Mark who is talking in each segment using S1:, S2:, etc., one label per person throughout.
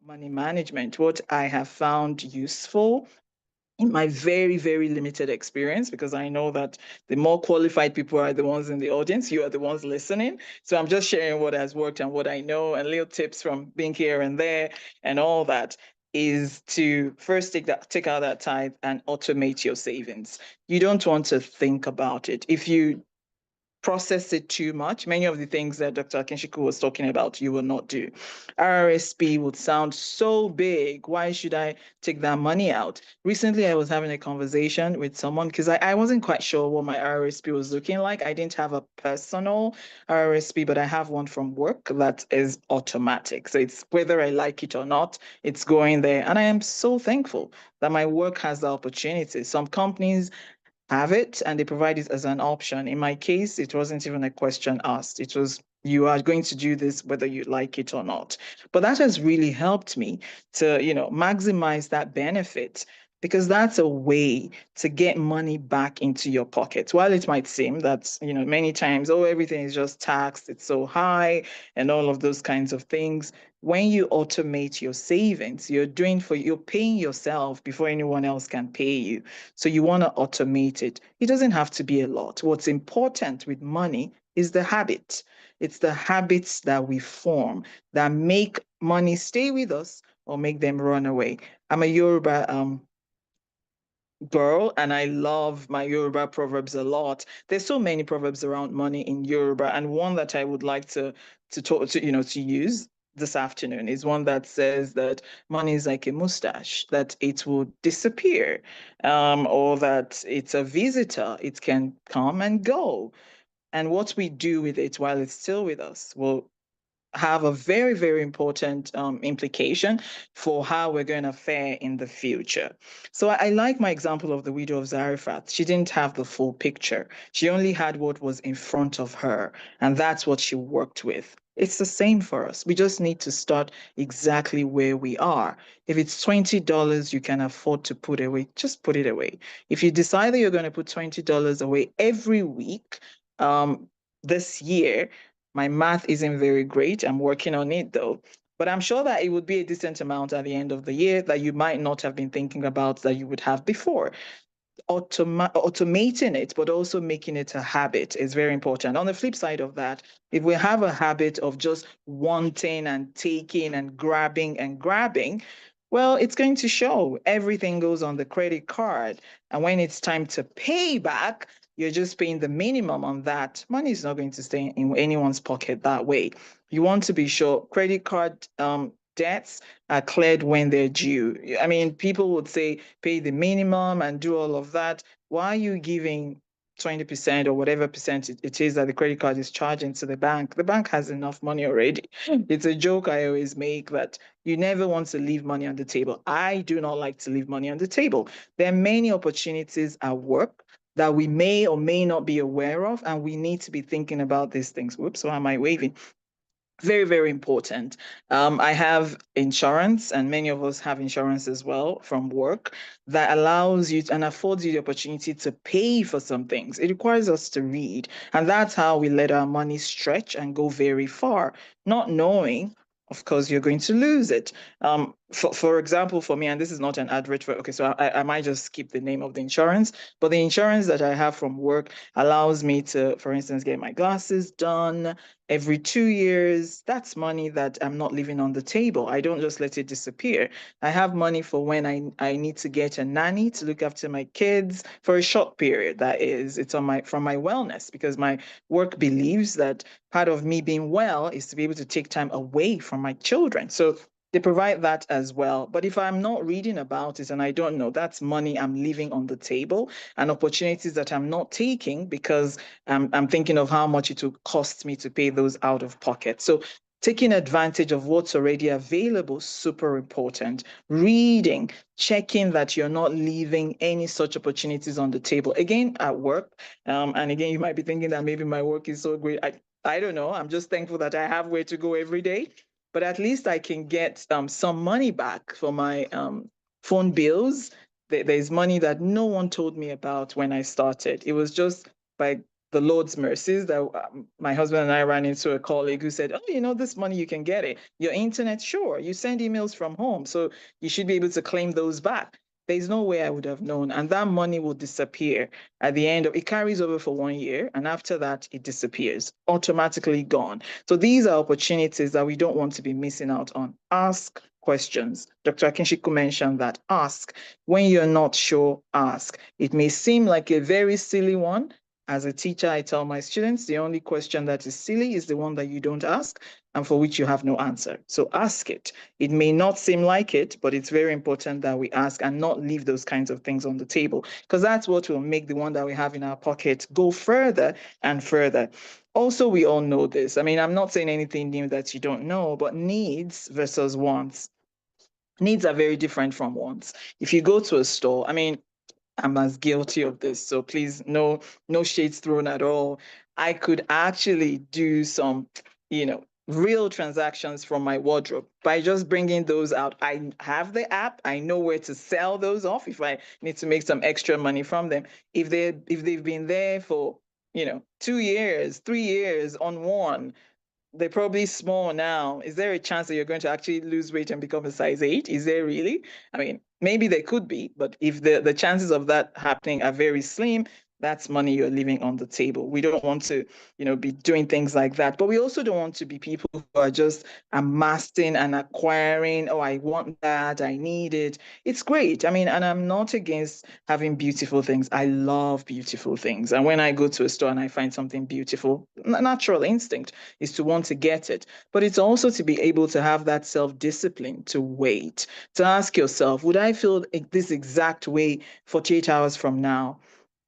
S1: money management, what I have found useful in my very, very limited experience, because I know that the more qualified people are the ones in the audience, you are the ones listening. So I'm just sharing what has worked and what I know and little tips from being here and there and all that is to first take out that tithe and automate your savings. You don't want to think about it. If you process it too much. Many of the things that Dr. Akinshiku was talking about, you will not do. RRSP would sound so big. Why should I take that money out? Recently, I was having a conversation with someone because I wasn't quite sure what my RRSP was looking like. I didn't have a personal RRSP, but I have one from work that is automatic. So it's whether I like it or not, it's going there. And I am so thankful that my work has the opportunity. Some companies have it and they provide it as an option. In my case, it wasn't even a question asked. It was, you are going to do this whether you like it or not. But that has really helped me to, maximize that benefit because that's a way to get money back into your pocket. While it might seem that, many times, oh, everything is just taxed, it's so high, and all of those kinds of things. When you automate your savings, you're paying yourself before anyone else can pay you. So you want to automate it. It doesn't have to be a lot. What's important with money is the habit. It's the habits that we form that make money stay with us or make them run away. I'm a Yoruba girl and I love my Yoruba proverbs a lot. There's so many proverbs around money in Yoruba, and one that I would like to talk to use this afternoon is one that says that money is like a mustache, that it will disappear, or that it's a visitor, it can come and go. And what we do with it while it's still with us will have a very, very important implication for how we're going to fare in the future. So I like my example of the widow of Zarephath. She didn't have the full picture. She only had what was in front of her, and that's what she worked with. It's the same for us. We just need to start exactly where we are. If it's $20 you can afford to put away, just put it away. If you decide that you're going to put $20 away every week, this year, my math isn't very great. I'm working on it though. But I'm sure that it would be a decent amount at the end of the year that you might not have been thinking about that you would have before. Automating it, but also making it a habit is very important. On the flip side of that, if we have a habit of just wanting and taking and grabbing, well, it's going to show. Everything goes on the credit card. And when it's time to pay back, you're just paying the minimum on that. Money is not going to stay in anyone's pocket that way. You want to be sure credit card debts are cleared when they're due. I mean, people would say pay the minimum and do all of that. Why are you giving 20% or whatever percent it is that the credit card is charging to the bank? The bank has enough money already. It's a joke I always make that you never want to leave money on the table. I do not like to leave money on the table. There are many opportunities at work that we may or may not be aware of, and we need to be thinking about these things. Whoops, why am I waving? Very, very important. I have insurance, and many of us have insurance as well from work that allows you and affords you the opportunity to pay for some things. It requires us to read, and that's how we let our money stretch and go very far, not knowing. Of course, you're going to lose it. For example, for me, and this is not an advert for, okay, so I might just skip the name of the insurance, but the insurance that I have from work allows me to, for instance, get my glasses done, every 2 years. That's money that I'm not leaving on the table. I don't just let it disappear. I have money for when I need to get a nanny to look after my kids for a short period. That is, it's on my from my wellness, because my work believes that part of me being well is to be able to take time away from my children. So they provide that as well. But if I'm not reading about it and I don't know, that's money I'm leaving on the table and opportunities that I'm not taking because I'm thinking of how much it will cost me to pay those out of pocket. So taking advantage of what's already available, super important. Reading, checking that you're not leaving any such opportunities on the table. Again, at work, and again, you might be thinking that maybe my work is so great. I don't know. I'm just thankful that I have where to go every day. But at least I can get some money back for my phone bills. There's money that no one told me about when I started. It was just by the Lord's mercies that my husband and I ran into a colleague who said, "Oh, this money, you can get it. Your internet, sure. You send emails from home, so you should be able to claim those back." There's no way I would have known. And that money will disappear at the end of it, carries over for 1 year. And after that, it disappears, automatically gone. So these are opportunities that we don't want to be missing out on. Ask questions. Dr. Akinshiku mentioned that. Ask. When you're not sure, ask. It may seem like a very silly one. As a teacher, I tell my students the only question that is silly is the one that you don't ask and for which you have no answer. So ask it. It may not seem like it, but it's very important that we ask and not leave those kinds of things on the table, because that's what will make the one that we have in our pocket go further and further. Also, we all know this. I mean, I'm not saying anything new that you don't know, but needs versus wants. Needs are very different from wants. If you go to a store, I mean, I'm as guilty of this, so please, no shades thrown at all. I could actually do some, real transactions from my wardrobe by just bringing those out. I have the app. I know where to sell those off if I need to make some extra money from them. If they've been there for 2 years, 3 years unworn, they're probably small now. Is there a chance that you're going to actually lose weight and become a size 8? Is there really? I mean, maybe there could be, but if the chances of that happening are very slim, that's money you're leaving on the table. We don't want to, be doing things like that. But we also don't want to be people who are just amassing and acquiring. Oh, I want that. I need it. It's great. I mean, and I'm not against having beautiful things. I love beautiful things. And when I go to a store and I find something beautiful, natural instinct is to want to get it. But it's also to be able to have that self-discipline to wait, to ask yourself, would I feel this exact way 48 hours from now?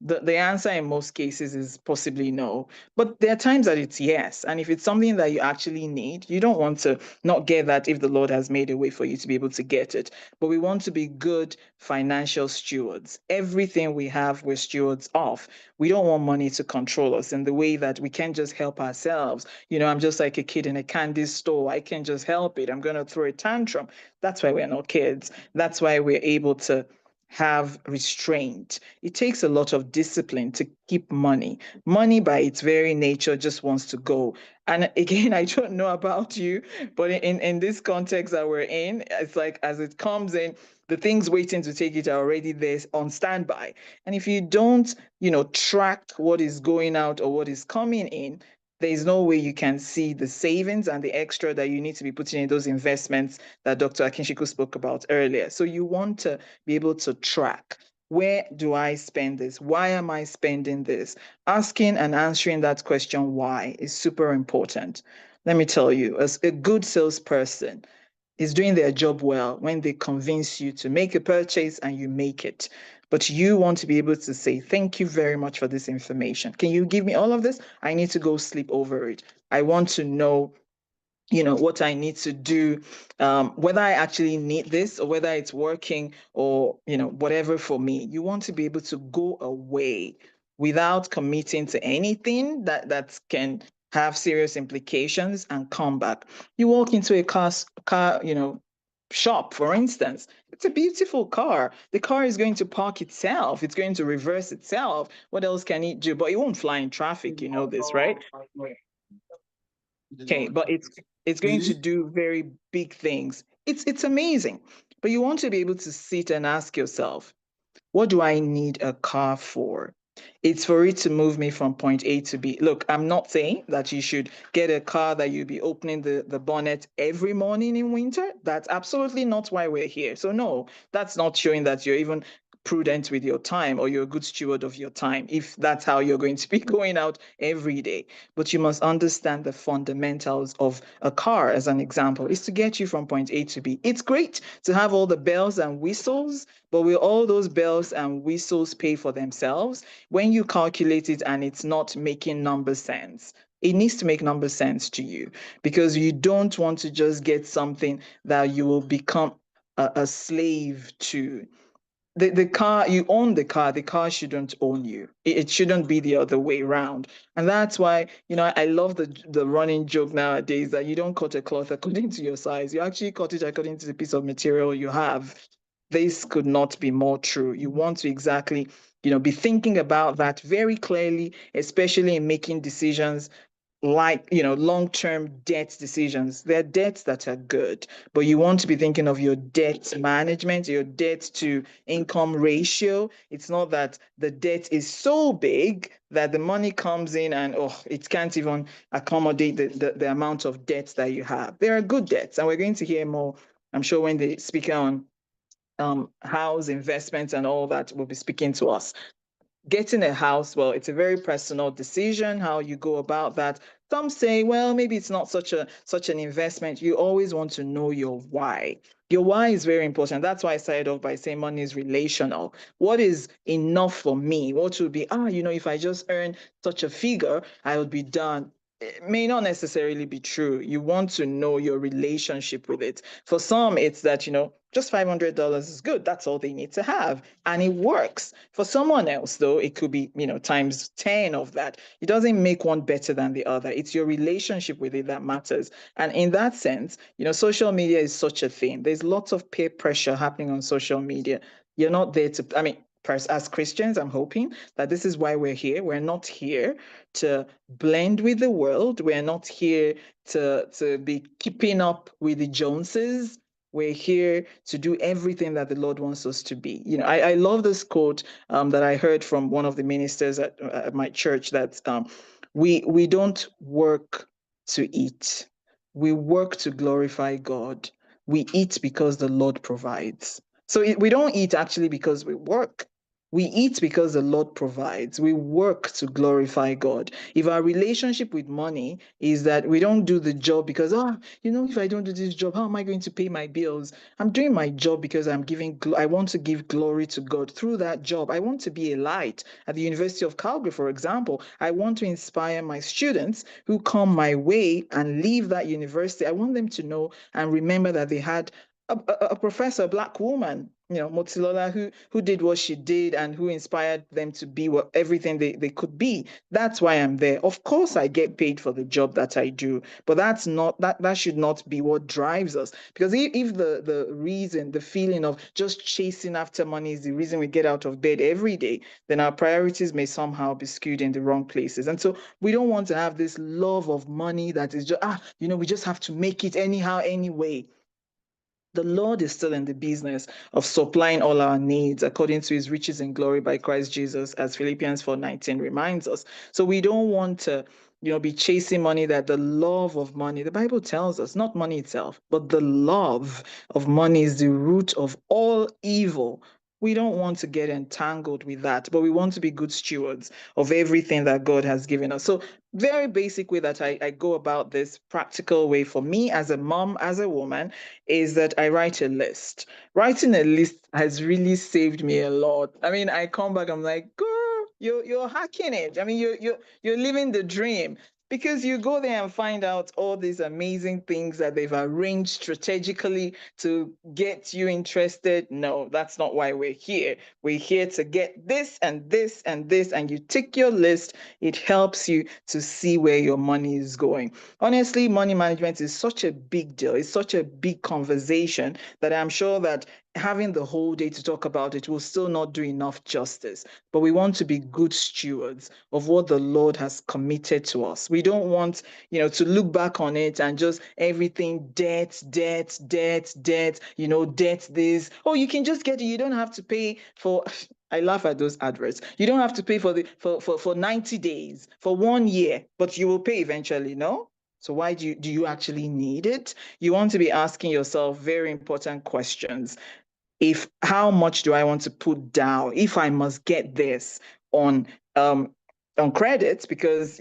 S1: The answer in most cases is possibly no. But there are times that it's yes. And if it's something that you actually need, you don't want to not get that if the Lord has made a way for you to be able to get it. But we want to be good financial stewards. Everything we have, we're stewards of. We don't want money to control us in the way that we can't just help ourselves. I'm just like a kid in a candy store. I can't just help it. I'm going to throw a tantrum. That's why we're not kids. That's why we're able to have restraint. It takes a lot of discipline to keep money. Money, by its very nature, just wants to go. And again, I don't know about you, but in this context that we're in, it's like as it comes in, the things waiting to take it are already there on standby. And if you don't, track what is going out or what is coming in, there is no way you can see the savings and the extra that you need to be putting in those investments that Dr. Akinshiku spoke about earlier. So you want to be able to track, where do I spend this? Why am I spending this? Asking and answering that question, why, is super important. Let me tell you, as a good salesperson is doing their job well when they convince you to make a purchase and you make it. But you want to be able to say, thank you very much for this information. Can you give me all of this? I need to go sleep over it. I want to know what I need to do, whether I actually need this or whether it's working or, whatever for me. You want to be able to go away without committing to anything that can have serious implications and come back. You walk into a car, shop, for instance. It's a beautiful car. The car is going to park itself. It's going to reverse itself. What else can it do? But it won't fly in traffic. You know this, right? Okay, but it's going to do very big things. It's amazing. But you want to be able to sit and ask yourself, what do I need a car for? It's for it to move me from point A to B. Look, I'm not saying that you should get a car that you'll be opening the bonnet every morning in winter. That's absolutely not why we're here. So no, that's not showing that you're even prudent with your time or you're a good steward of your time if that's how you're going to be going out every day. But you must understand the fundamentals of a car, as an example, is to get you from point A to B. It's great to have all the bells and whistles, but will all those bells and whistles pay for themselves? When you calculate it and it's not making number sense, it needs to make number sense to you, because you don't want to just get something that you will become a slave to. The car, you own the car shouldn't own you. It shouldn't be the other way around. And that's why, I love the running joke nowadays that you don't cut a cloth according to your size. You actually cut it according to the piece of material you have. This could not be more true. You want to exactly be thinking about that very clearly, especially in making decisions like long-term debt decisions. There are debts that are good, but you want to be thinking of your debt management, your debt to income ratio. It's not that the debt is so big that the money comes in and it can't even accommodate the amount of debt that you have. There are good debts, and we're going to hear more, I'm sure, when the speaker on house investments and all that will be speaking to us. Getting a house, well, it's a very personal decision how you go about that. Some say, well, maybe it's not such an investment. You always want to know your why. Your why is very important. That's why I started off by saying money is relational. What is enough for me? What would be, if I just earn such a figure, I would be done. It may not necessarily be true. You want to know your relationship with it. For some, it's that, just $500 is good. That's all they need to have. And it works. For someone else, though, it could be, times 10 of that. It doesn't make one better than the other. It's your relationship with it that matters. And in that sense, social media is such a thing. There's lots of peer pressure happening on social media. You're not there to, as Christians, I'm hoping that this is why we're here. We're not here to blend with the world. We're not here to be keeping up with the Joneses. We're here to do everything that the Lord wants us to be. I love this quote that I heard from one of the ministers at my church that we don't work to eat. We work to glorify God. We eat because the Lord provides. So we don't eat actually because we work. We eat because the Lord provides. We work to glorify God. If our relationship with money is that we don't do the job because, if I don't do this job, how am I going to pay my bills? I'm doing my job because I want to give glory to God through that job. I want to be a light at the University of Calgary, for example. I want to inspire my students who come my way and leave that university. I want them to know and remember that they had a professor, a black woman, Motilola, who did what she did and who inspired them to be everything they could be. That's why I'm there. Of course, I get paid for the job that I do, but that should not be what drives us. Because if the reason, the feeling of just chasing after money is the reason we get out of bed every day, then our priorities may somehow be skewed in the wrong places. And so we don't want to have this love of money that is just, we just have to make it anyhow, anyway. The Lord is still in the business of supplying all our needs according to his riches and glory by Christ Jesus, as Philippians 4:19 reminds us. So we don't want to, be chasing money, that the love of money, the Bible tells us, not money itself, but the love of money is the root of all evil. We don't want to get entangled with that, but we want to be good stewards of everything that God has given us. So very basic way that I go about this practical way for me as a mom, as a woman, is that I write a list. Writing a list has really saved me a lot. I mean, I come back, I'm like, girl, you're hacking it. I mean, you're living the dream. Because you go there and find out all these amazing things that they've arranged strategically to get you interested. No, that's not why we're here. We're here to get this and this and this, and you tick your list. It helps you to see where your money is going. Honestly, money management is such a big deal. It's such a big conversation that I'm sure that having the whole day to talk about it will still not do enough justice. But we want to be good stewards of what the Lord has committed to us. We don't want, to look back on it and just everything debt, debt, debt, debt, debt this. Oh, you can just get it. You don't have to pay for I laugh at those adverts. You don't have to pay for 90 days, for 1 year, but you will pay eventually, no? So why do you actually need it? You want to be asking yourself very important questions. If how much do I want to put down if I must get this on um on credit because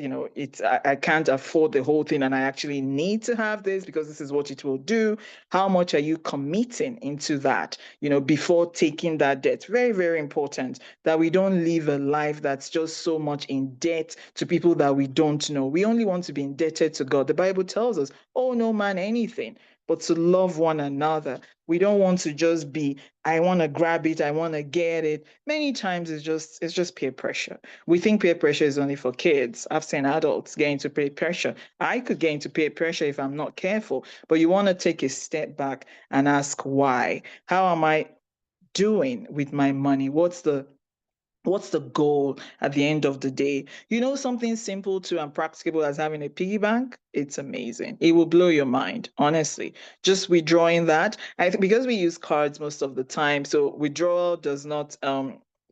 S1: I can't afford the whole thing and I actually need to have this because this is what it will do. How much are you committing into that, before taking that debt? Very, very important that we don't live a life that's just so much in debt to people that we don't know. We only want to be indebted to God. The Bible tells us, oh, no man anything, but to love one another. We don't want to just be, I want to grab it, I want to get it. Many times it's just peer pressure. We think peer pressure is only for kids. I've seen adults get into peer pressure. I could get into peer pressure if I'm not careful. But you want to take a step back and ask why. How am I doing with my money? What's the What's the goal at the end of the day? You know, something simple to and practicable as having a piggy bank, it's amazing. It will blow your mind, honestly. Just withdrawing that. I think because we use cards most of the time, so withdrawal does not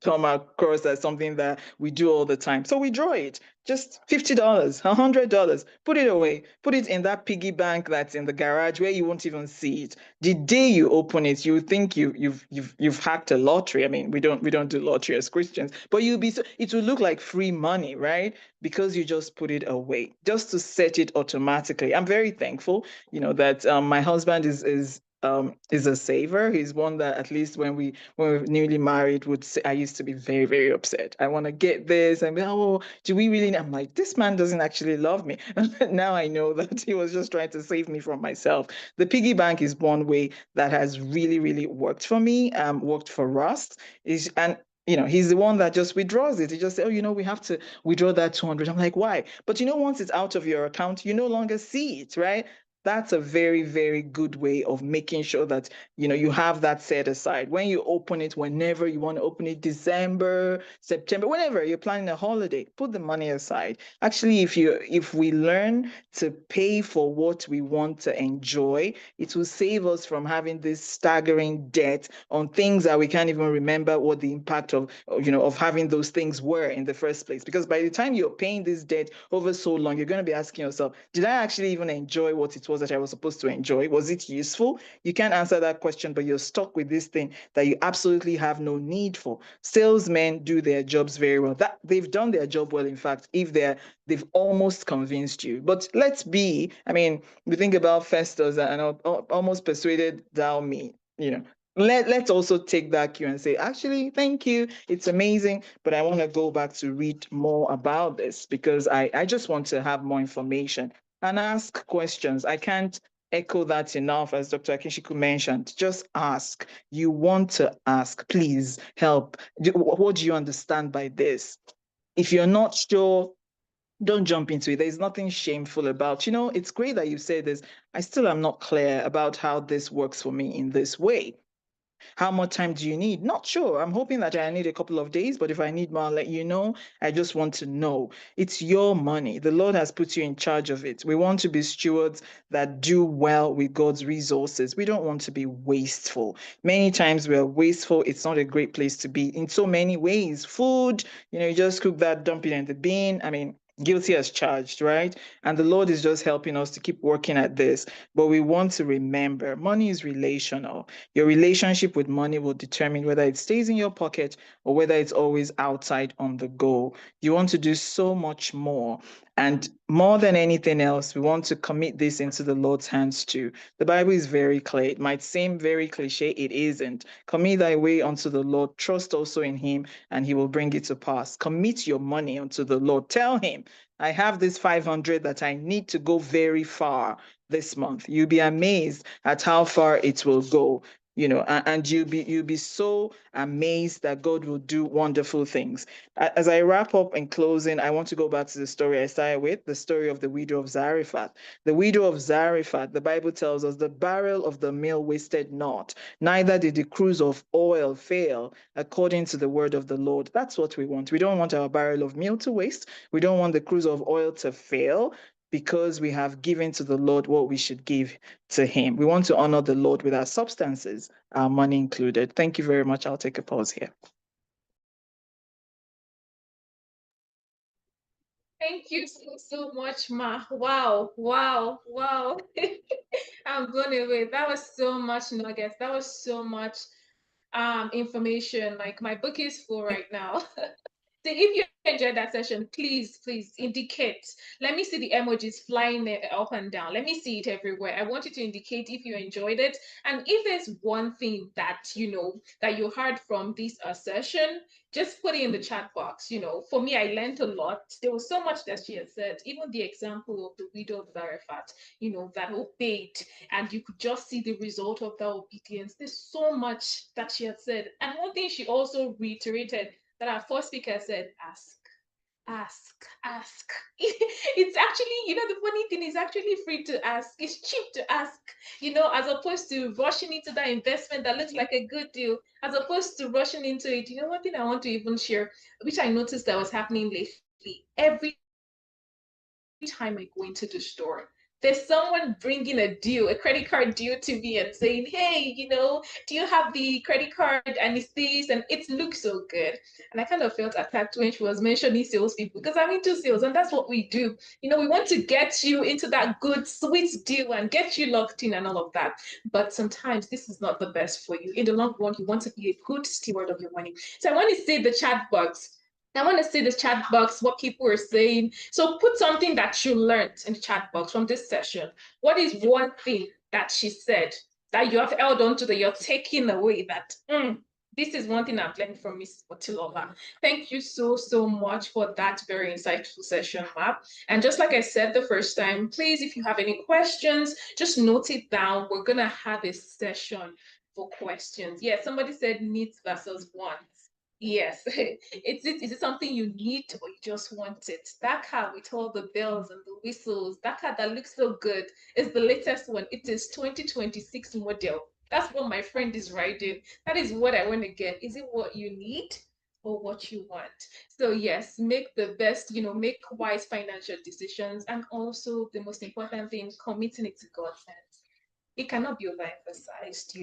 S1: come across as something that we do all the time. So withdraw it. Just $50, $100, put it away, put it in that piggy bank that's in the garage where you won't even see it. The day you open it, you think you've hacked a lottery. I mean, we don't do lottery as Christians, but you'll be so it will look like free money, right? Because you just put it away, just to set it automatically. I'm very thankful, that my husband is a saver. He's one that at least when we were newly married would say, I used to be very, very upset. I want to get this and be, oh, do we really? I'm like, this man doesn't actually love me. Now I know that he was just trying to save me from myself. The piggy bank is one way that has really, really worked for me, worked for us. Is and he's the one that just withdraws it. He just says, oh, we have to withdraw that 200. I'm like, why? But once it's out of your account, you no longer see it, right? That's a very, very good way of making sure that you have that set aside. When you open it, whenever you want to open it, December, September, whenever you're planning a holiday, put the money aside. Actually, if we learn to pay for what we want to enjoy, it will save us from having this staggering debt on things that we can't even remember what the impact of having those things were in the first place. Because by the time you're paying this debt over so long, you're going to be asking yourself, did I actually even enjoy what it was that I was supposed to enjoy? Was it useful? You can't answer that question, but you're stuck with this thing that you absolutely have no need for. Salesmen do their jobs very well. That they've done their job well, in fact, if they've almost convinced you. But I mean, we think about Festus and almost persuaded thou me. Let's also take that cue and say, actually, thank you. It's amazing. But I want to go back to read more about this because I just want to have more information and ask questions. I can't echo that enough, as Dr. Akishiku mentioned. Just ask. You want to ask. Please help. What do you understand by this? If you're not sure, don't jump into it. There's nothing shameful about, it's great that you say this. I still am not clear about how this works for me in this way. How much time do you need? Not sure. I'm hoping that I need a couple of days, but if I need more, I'll let you know. I just want to know. It's your money. The Lord has put you in charge of it. We want to be stewards that do well with God's resources. We don't want to be wasteful. Many times we're wasteful. It's not a great place to be in so many ways. Food, you just cook that, dump it in the bin. I mean, guilty as charged, right? And the Lord is just helping us to keep working at this. But we want to remember money is relational. Your relationship with money will determine whether it stays in your pocket or whether it's always outside on the go. You want to do so much more. And more than anything else, we want to commit this into the Lord's hands too. The Bible is very clear. It might seem very cliche, it isn't. Commit thy way unto the Lord, trust also in him, and he will bring it to pass. Commit your money unto the Lord. Tell him, I have this 500 that I need to go very far this month. You'll be amazed at how far it will go. And you'll be so amazed that God will do wonderful things. As I wrap up in closing, I want to go back to the story I started with, the story of the widow of Zarephath. The widow of Zarephath, the Bible tells us, the barrel of the meal wasted not, neither did the cruse of oil fail, according to the word of the Lord. That's what we want. We don't want our barrel of meal to waste. We don't want the cruse of oil to fail, because we have given to the Lord what we should give to him. We want to honor the Lord with our substances, our money included. Thank you very much. I'll take a pause here.
S2: Thank you so much, Ma. Wow, wow, wow. I'm blown away. That was so much nuggets. That was so much information. Like my book is full right now. So if you enjoyed that session, please indicate. Let me see the emojis flying there up and down. Let me see it everywhere. I want you to indicate if you enjoyed it. And if there's one thing that that you heard from this session, just put it in the chat box. For me, I learned a lot. There was so much that she had said, even the example of the widow of Zarephath, that obeyed, and you could just see the result of that obedience. There's so much that she had said. And one thing she also reiterated that our first speaker said, ask. ask. It's actually, the funny thing is actually free to ask. It's cheap to ask, as opposed to rushing into that investment that looks like a good deal, as opposed to rushing into it. One thing I want to even share, which I noticed that was happening lately, every time I go into the store, there's someone bringing a deal, a credit card deal to me and saying, hey, do you have the credit card and it's this and it looks so good. And I kind of felt attacked when she was mentioning salespeople because I'm into sales and that's what we do. We want to get you into that good, sweet deal and get you locked in and all of that. But sometimes this is not the best for you. In the long run, you want to be a good steward of your money. So I want to say the chat box. I want to see the chat box, what people are saying. So put something that you learned in the chat box from this session. What is one thing that she said that you have held on to, that you're taking away, that this is one thing I've learned from Miss Otilova. Thank you so, so much for that very insightful session, Map. And just like I said the first time, please, if you have any questions, just note it down. We're going to have a session for questions. Yeah, somebody said needs versus wants. Yes. Is it something you need or you just want it? That car with all the bells and the whistles, that car that looks so good is the latest one. It is 2026 model. That's what my friend is riding. That is what I want to get. Is it what you need or what you want? So yes, make the best, make wise financial decisions, and also the most important thing, committing it to God's hands. It cannot be overemphasized.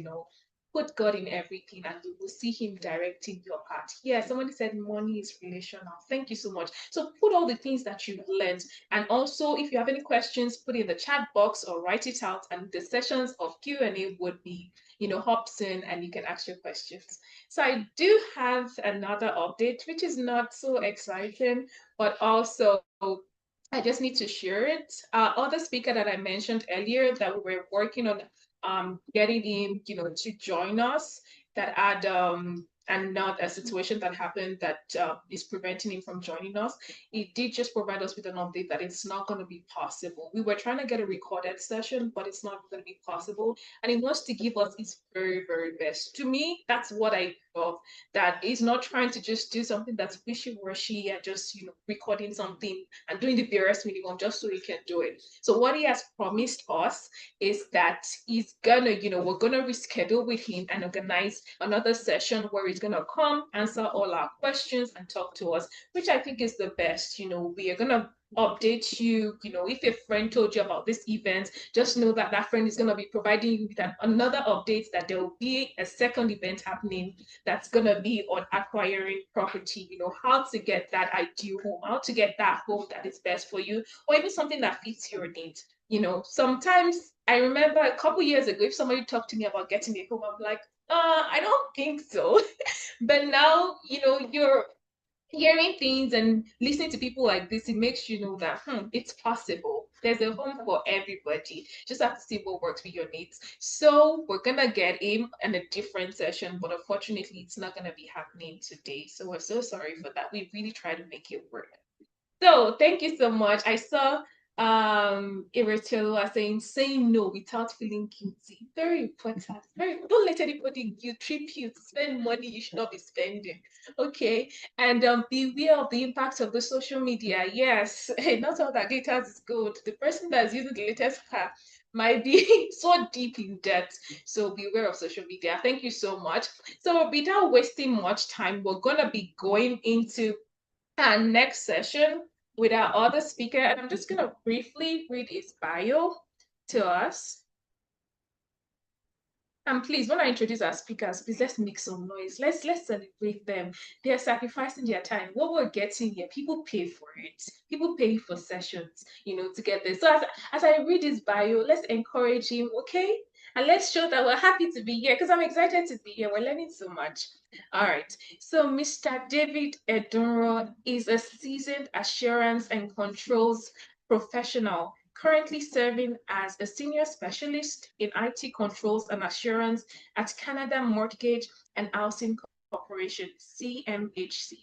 S2: Put God in everything and you will see him directing your path. Yeah, somebody said money is relational. Thank you so much. So put all the things that you've learned. And also, if you have any questions, put it in the chat box or write it out. And the sessions of Q&A would be, hops in and you can ask your questions. So I do have another update, which is not so exciting, but also I just need to share it. Other speaker that I mentioned earlier that we were working on getting him, to join us, that had and not a situation that happened that is preventing him from joining us. He did just provide us with an update that it's not going to be possible. We were trying to get a recorded session, but it's not going to be possible. And he wants to give us his very, very best. To me, that's what I love. That he's not trying to just do something that's wishy-washy and just, recording something and doing the barest minimum just so he can do it. So what he has promised us is that he's gonna, we're gonna reschedule with him and organize another session where he's gonna come, answer all our questions, and talk to us, which I think is the best. We are gonna update you. If a friend told you about this event, just know that that friend is going to be providing you with another update, that there will be a second event happening that's going to be on acquiring property, how to get that ideal home, how to get that home that is best for you, or even something that fits your needs. Sometimes I remember a couple years ago, if somebody talked to me about getting a home, I'm like, I don't think so. But now, you're hearing things and listening to people like this, it makes you know that it's possible. There's a home for everybody. Just have to see what works with your needs. So we're gonna get him in a different session, but unfortunately, it's not gonna be happening today. So we're so sorry for that. We really try to make it work. So thank you so much. I saw Eritrea saying no without feeling guilty. Very important. Don't let anybody guilt trip you to spend money you should not be spending. Okay. And beware of the impact of the social media. Yes, not all that glitters is good. The person that's using the latest car might be so deep in debt. So beware of social media. Thank you so much. So without wasting much time, we're gonna be going into our next session with our other speaker, and I'm just going to briefly read his bio to us. And please, when I introduce our speakers, please let's make some noise. Let's celebrate them. They are sacrificing their time. What we're getting here, people pay for it. People pay for sessions, to get this. So as I read his bio, let's encourage him, okay? And let's show that we're happy to be here because I'm excited to be here. We're learning so much. All right. So Mr. David Edunro is a seasoned assurance and controls professional, currently serving as a senior specialist in IT controls and assurance at Canada Mortgage and Housing Corporation, CMHC.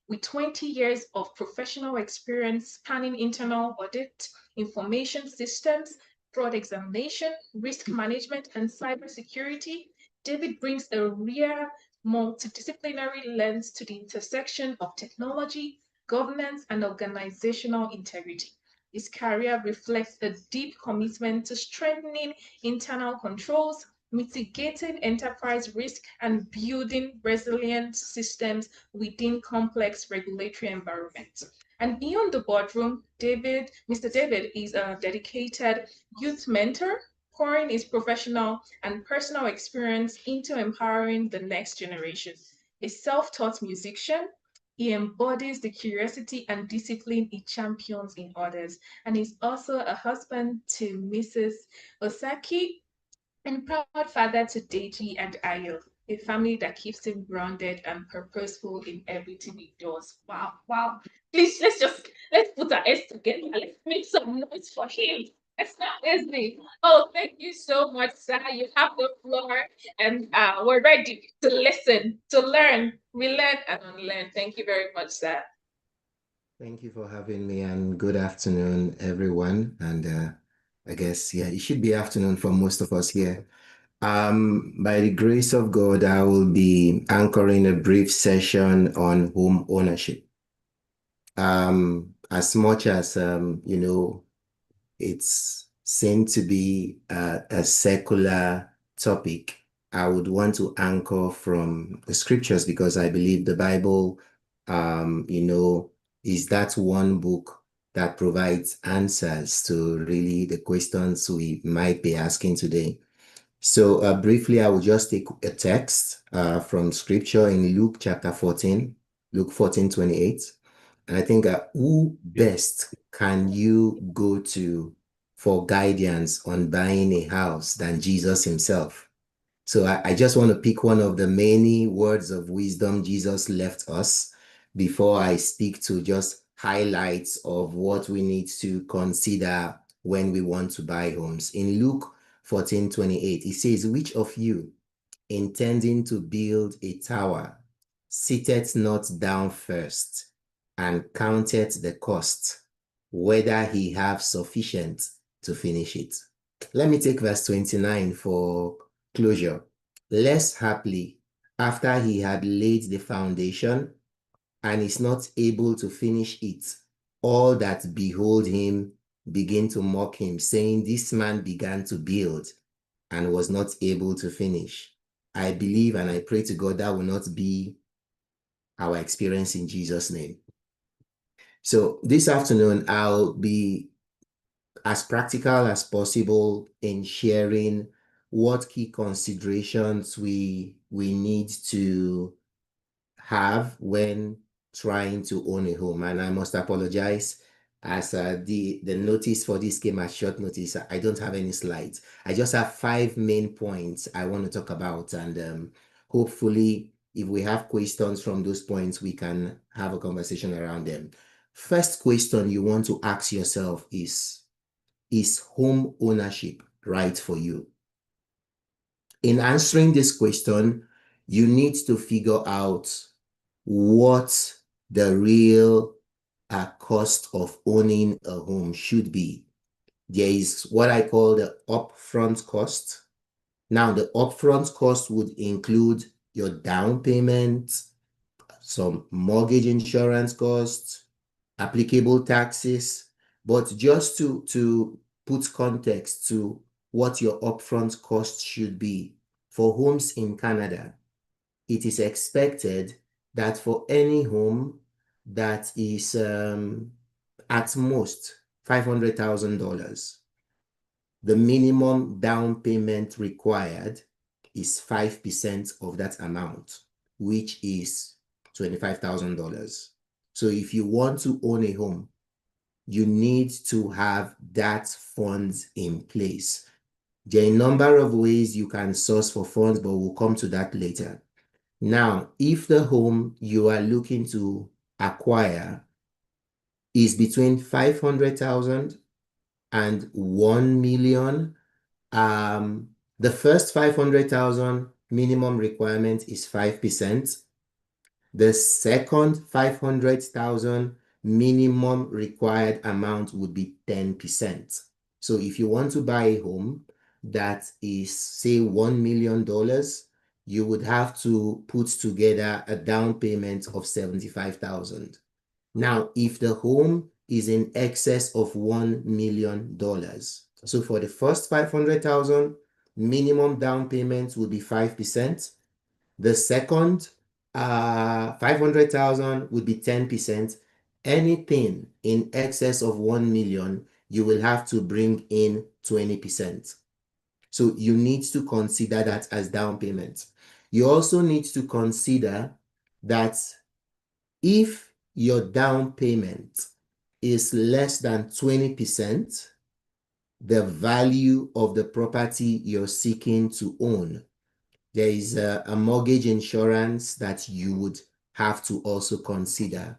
S2: With 20 years of professional experience spanning internal audit, information systems, fraud examination, risk management, and cybersecurity, David brings a rare multidisciplinary lens to the intersection of technology, governance, and organizational integrity. His career reflects a deep commitment to strengthening internal controls, mitigating enterprise risk, and building resilient systems within complex regulatory environments. And beyond the boardroom, Mr. David is a dedicated youth mentor, pouring his professional and personal experience into empowering the next generation. A self taught musician, he embodies the curiosity and discipline he champions in others. And he's also a husband to Mrs. Osaki and proud father to Deji and Ayo, a family that keeps him grounded and purposeful in everything he does. Wow, wow. Please, let's put our heads together. Let's make some noise for him. It's not easy. Oh, thank you so much, sir. You have the floor, and we're ready to listen, to learn, relearn, and unlearn. Thank you very much, sir.
S3: Thank you for having me, and good afternoon, everyone. And I guess, yeah, it should be afternoon for most of us here. By the grace of God, I will be anchoring a brief session on home ownership. As much as, it's seen to be a secular topic, I would want to anchor from the scriptures because I believe the Bible, is that one book that provides answers to really the questions we might be asking today. So briefly, I will just take a text from scripture in Luke chapter 14, Luke 14:28. And I think who best can you go to for guidance on buying a house than Jesus himself? So I just want to pick one of the many words of wisdom Jesus left us before I speak to just highlights of what we need to consider when we want to buy homes. In Luke 14:28, it says, which of you intending to build a tower sitteth not down first and counteth the cost, whether he have sufficient to finish it? Let me take verse 29 for closure. Less haply, after he had laid the foundation and is not able to finish it, all that behold him begin to mock him, saying, this man began to build and was not able to finish. I believe and I pray to God that will not be our experience in Jesus' name. So this afternoon, I'll be as practical as possible in sharing what key considerations we need to have when trying to own a home. And I must apologize as the notice for this came at short notice. I don't have any slides. I just have 5 main points I want to talk about, and hopefully if we have questions from those points, we can have a conversation around them. First question you want to ask yourself is home ownership right for you? In answering this question, you need to figure out what the real cost of owning a home should be. There is what I call the upfront cost. Now, the upfront cost would include your down payment, some mortgage insurance costs, applicable taxes, but just to put context to what your upfront cost should be. For homes in Canada, it is expected that for any home that is at most $500,000, the minimum down payment required is 5% of that amount, which is $25,000. So if you want to own a home, you need to have that funds in place. There are a number of ways you can source for funds, but we'll come to that later. Now, if the home you are looking to acquire is between 500,000 and 1 million, the first 500,000 minimum requirement is 5%. The second 500,000 minimum required amount would be 10%. So if you want to buy a home that is, say, $1 million, you would have to put together a down payment of 75,000. Now, if the home is in excess of $1 million, so for the first 500,000, minimum down payment will be 5%. The second 500,000 would be 10%. Anything in excess of 1 million, you will have to bring in 20%. So you need to consider that as down payment. You also need to consider that if your down payment is less than 20%, the value of the property you're seeking to own, there is a mortgage insurance that you would have to also consider.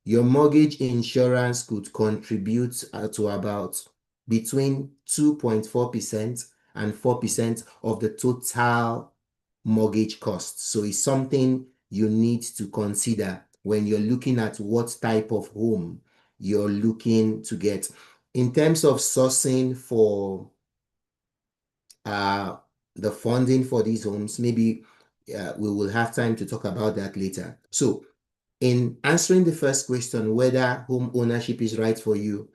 S3: Your mortgage insurance could contribute to about between 2.4% and 4% of the total mortgage cost. So it's something you need to consider when you're looking at what type of home you're looking to get. In terms of sourcing for the funding for these homes, maybe we will have time to talk about that later. So in answering the first question, whether home ownership is right for you,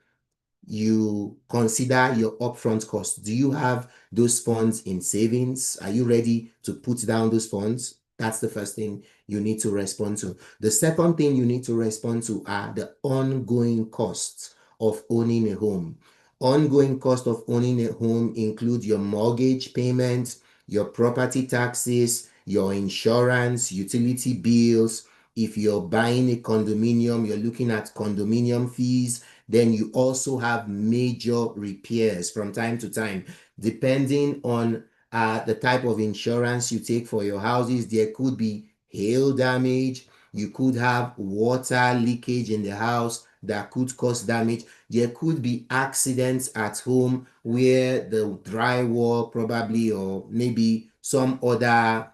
S3: you consider your upfront costs. Do you have those funds in savings? Are you ready to put down those funds? That's the first thing you need to respond to. The second thing you need to respond to are the ongoing costs of owning a home. Ongoing cost of owning a home include your mortgage payments, your property taxes, your insurance, utility bills. If you're buying a condominium, you're looking at condominium fees. Then you also have major repairs from time to time. Depending on the type of insurance you take for your houses, there could be hail damage. You could have water leakage in the house that could cause damage. There could be accidents at home where the drywall probably, or maybe some other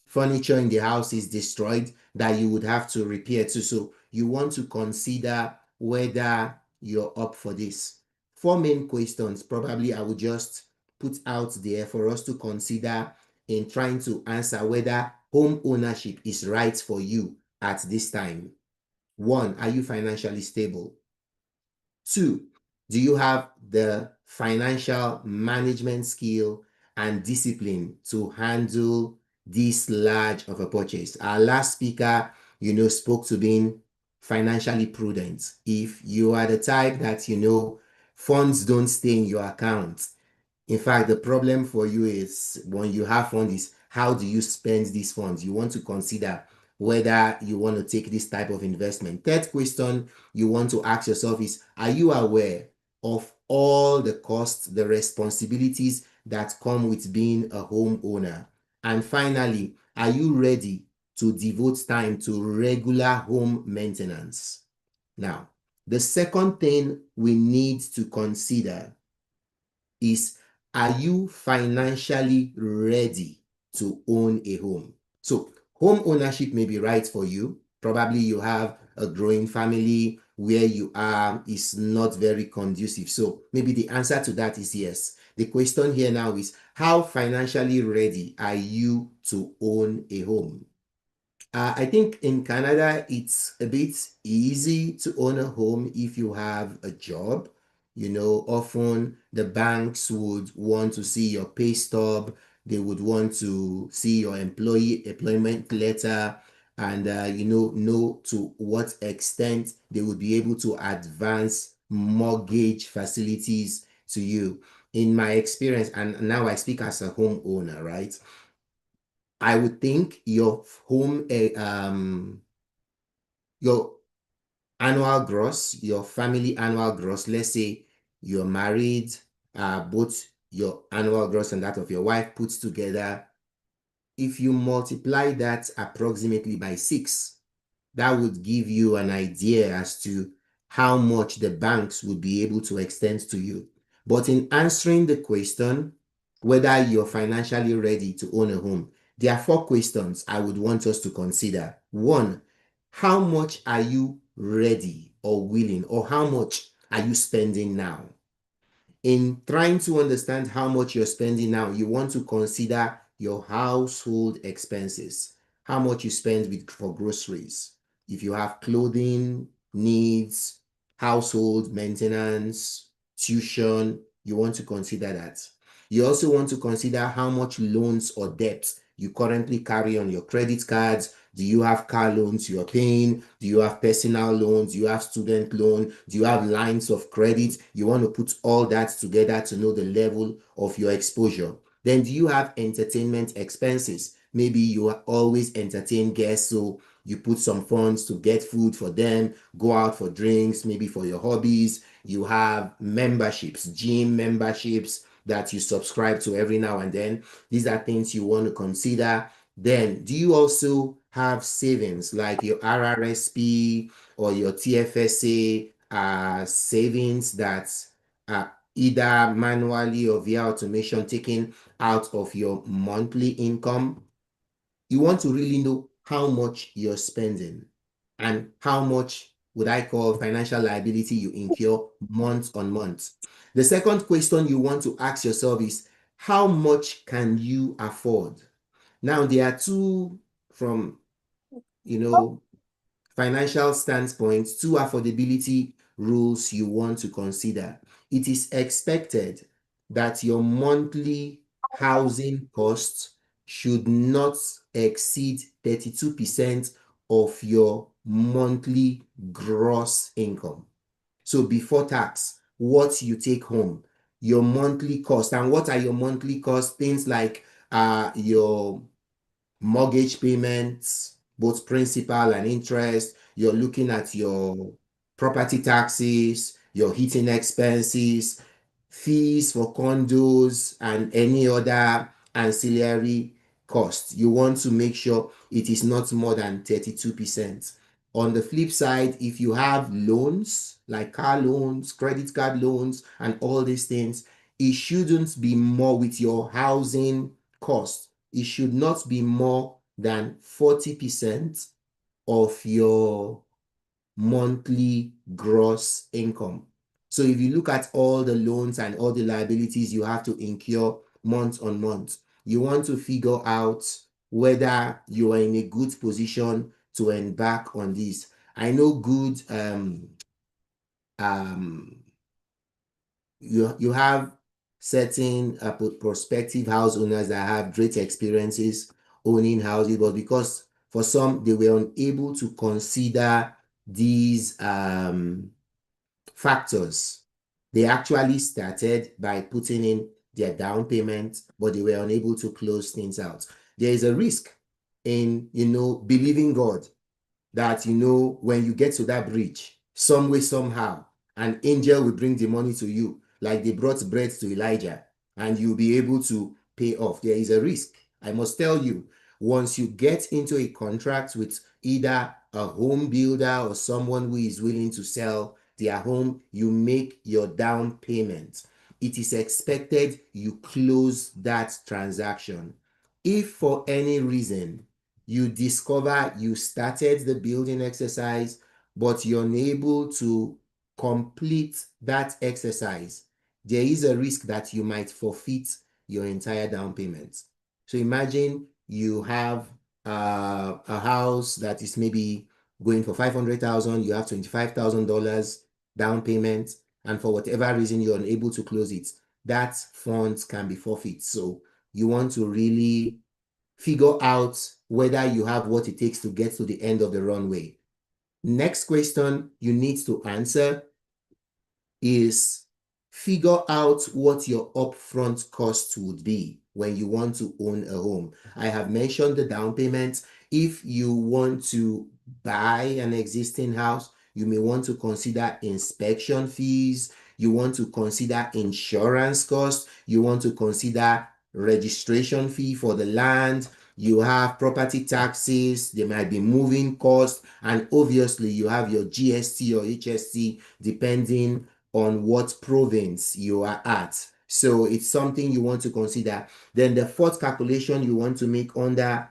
S3: furniture in the house is destroyed that you would have to repair too. So you want to consider whether you're up for this. Four main questions probably I would just put out there for us to consider in trying to answer whether home ownership is right for you at this time. One, are you financially stable? Two, do you have the financial management skill and discipline to handle this large of a purchase? Our last speaker, spoke to being financially prudent. If you are the type that, funds don't stay in your account, in fact, the problem for you is when you have funds is how do you spend these funds? You want to consider whether you want to take this type of investment. Third question you want to ask yourself is, are you aware of all the costs, the responsibilities that come with being a homeowner? And finally, are you ready to devote time to regular home maintenance? Now, the second thing we need to consider is, are you financially ready to own a home? So home ownership may be right for you. Probably you have a growing family where you are is not very conducive. So maybe the answer to that is yes. The question here now is, how financially ready are you to own a home? I think in Canada, it's a bit easy to own a home if you have a job. Often the banks would want to see your pay stub. They would want to see your employment letter, and know to what extent they would be able to advance mortgage facilities to you. In my experience, and now I speak as a homeowner, right? I would think your home, your annual gross, your family annual gross, let's say you're married, both your annual gross and that of your wife put together, if you multiply that approximately by 6, that would give you an idea as to how much the banks would be able to extend to you. But in answering the question, whether you're financially ready to own a home, there are 4 questions I would want us to consider. One, how much are you ready or willing, or how much are you spending now? In trying to understand how much you're spending now, you want to consider your household expenses, how much you spend for groceries, if you have clothing needs, household maintenance, tuition, you want to consider that. You also want to consider how much loans or debts you currently carry on your credit cards. Do you have car loans you're paying? Do you have personal loans? Do you have student loan? Do you have lines of credit? You want to put all that together to know the level of your exposure. Then do you have entertainment expenses? Maybe you always entertain guests, so you put some funds to get food for them, go out for drinks, maybe for your hobbies. You have memberships, gym memberships that you subscribe to every now and then. These are things you want to consider. Then, do you also have savings like your RRSP or your TFSA savings that are either manually or via automation taken out of your monthly income? You want to really know how much you're spending and how much would I call financial liability you incur month on month. The second question you want to ask yourself is, how much can you afford? Now, there are two, from, financial standpoint, two affordability rules you want to consider. It is expected that your monthly housing costs should not exceed 32% of your monthly gross income. So before tax, what you take home, your monthly cost. And what are your monthly costs? Things like your mortgage payments, both principal and interest. You're looking at your property taxes, your heating expenses, fees for condos, and any other ancillary costs. You want to make sure it is not more than 32%. On the flip side, if you have loans like car loans, credit card loans, and all these things, it shouldn't be more with your housing cost. It should not be more than 40% of your monthly gross income. So if you look at all the loans and all the liabilities you have to incur month on month, you want to figure out whether you are in a good position to embark on this. I know good you have certain prospective house owners that have great experiences owning houses, but because for some they were unable to consider these factors, they actually started by putting in their down payment, but they were unable to close things out. There is a risk in believing God that when you get to that bridge, some way, somehow, an angel will bring the money to you, like they brought bread to Elijah, and you'll be able to pay off. There is a risk. I must tell you, once you get into a contract with either a home builder or someone who is willing to sell their home, you make your down payment. It is expected you close that transaction. If for any reason you discover you started the building exercise, but you're unable to complete that exercise, there is a risk that you might forfeit your entire down payment. So imagine you have a house that is maybe going for $500,000, you have $25,000 down payment, and for whatever reason you're unable to close it, that funds can be forfeit. So you want to really figure out whether you have what it takes to get to the end of the runway. Next question you need to answer is figure out what your upfront cost would be when you want to own a home. I have mentioned the down payment. If you want to buy an existing house, you may want to consider inspection fees. You want to consider insurance costs. You want to consider registration fee for the land. You have property taxes. There might be moving costs. And obviously, you have your GST or HST, depending on what province you are at. So it's something you want to consider. Then the fourth calculation you want to make under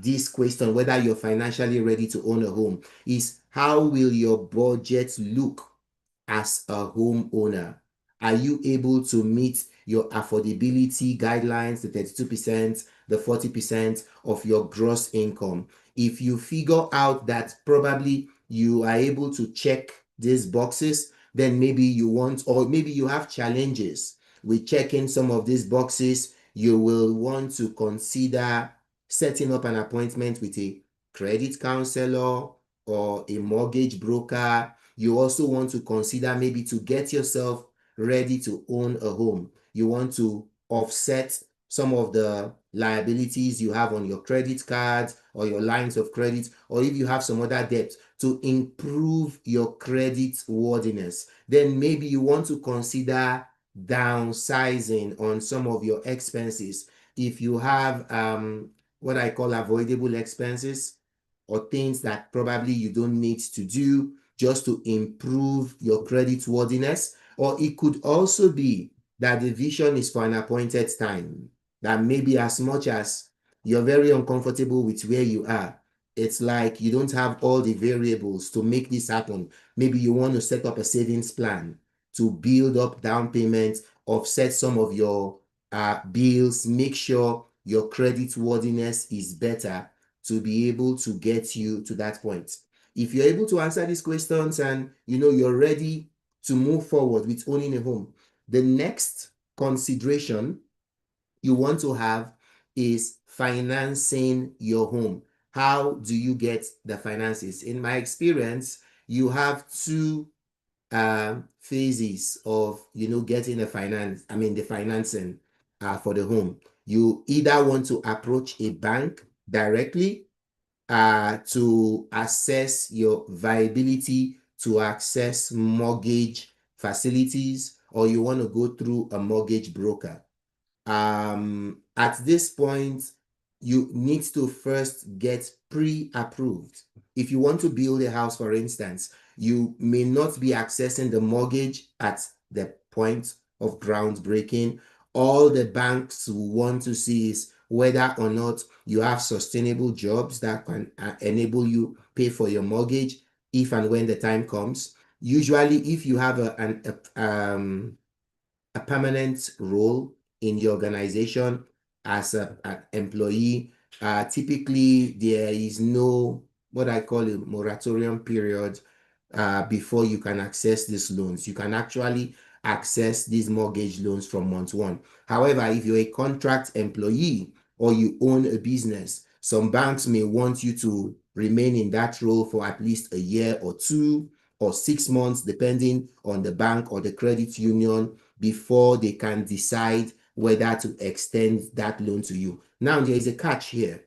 S3: this question, whether you're financially ready to own a home, is how will your budget look as a homeowner? Are you able to meet your affordability guidelines, the 32%, the 40% of your gross income? If you figure out that probably you are able to check these boxes, then maybe you want, or maybe you have challenges with checking some of these boxes, you will want to consider setting up an appointment with a credit counselor or a mortgage broker. You also want to consider maybe to get yourself ready to own a home. You want to offset some of the liabilities you have on your credit cards or your lines of credit, or if you have some other debt, to improve your credit worthiness. Then maybe you want to consider downsizing on some of your expenses. If you have what I call avoidable expenses, or things that probably you don't need to do just to improve your credit worthiness. Or it could also be that the vision is for an appointed time, that maybe as much as you're very uncomfortable with where you are, it's like you don't have all the variables to make this happen. Maybe you want to set up a savings plan to build up down payments, offset some of your bills, make sure your credit worthiness is better to be able to get you to that point. If you're able to answer these questions and you're ready to move forward with owning a home, the next consideration you want to have is financing your home. How do you get the finances? In my experience, you have two phases of getting the financing for the home. You either want to approach a bank directly to assess your viability to access mortgage facilities, or you want to go through a mortgage broker. At this point, you need to first get pre-approved. If you want to build a house, for instance, you may not be accessing the mortgage at the point of groundbreaking. All the banks want to see is whether or not you have sustainable jobs that can enable you pay for your mortgage if and when the time comes. Usually, if you have a permanent role in the organization as an employee, typically there is no what I call a moratorium period before you can access these loans. You can actually access these mortgage loans from month one. However, if you're a contract employee or you own a business, some banks may want you to remain in that role for at least a year or 2 or 6 months, depending on the bank or the credit union, before they can decide whether to extend that loan to you. Now, there is a catch here.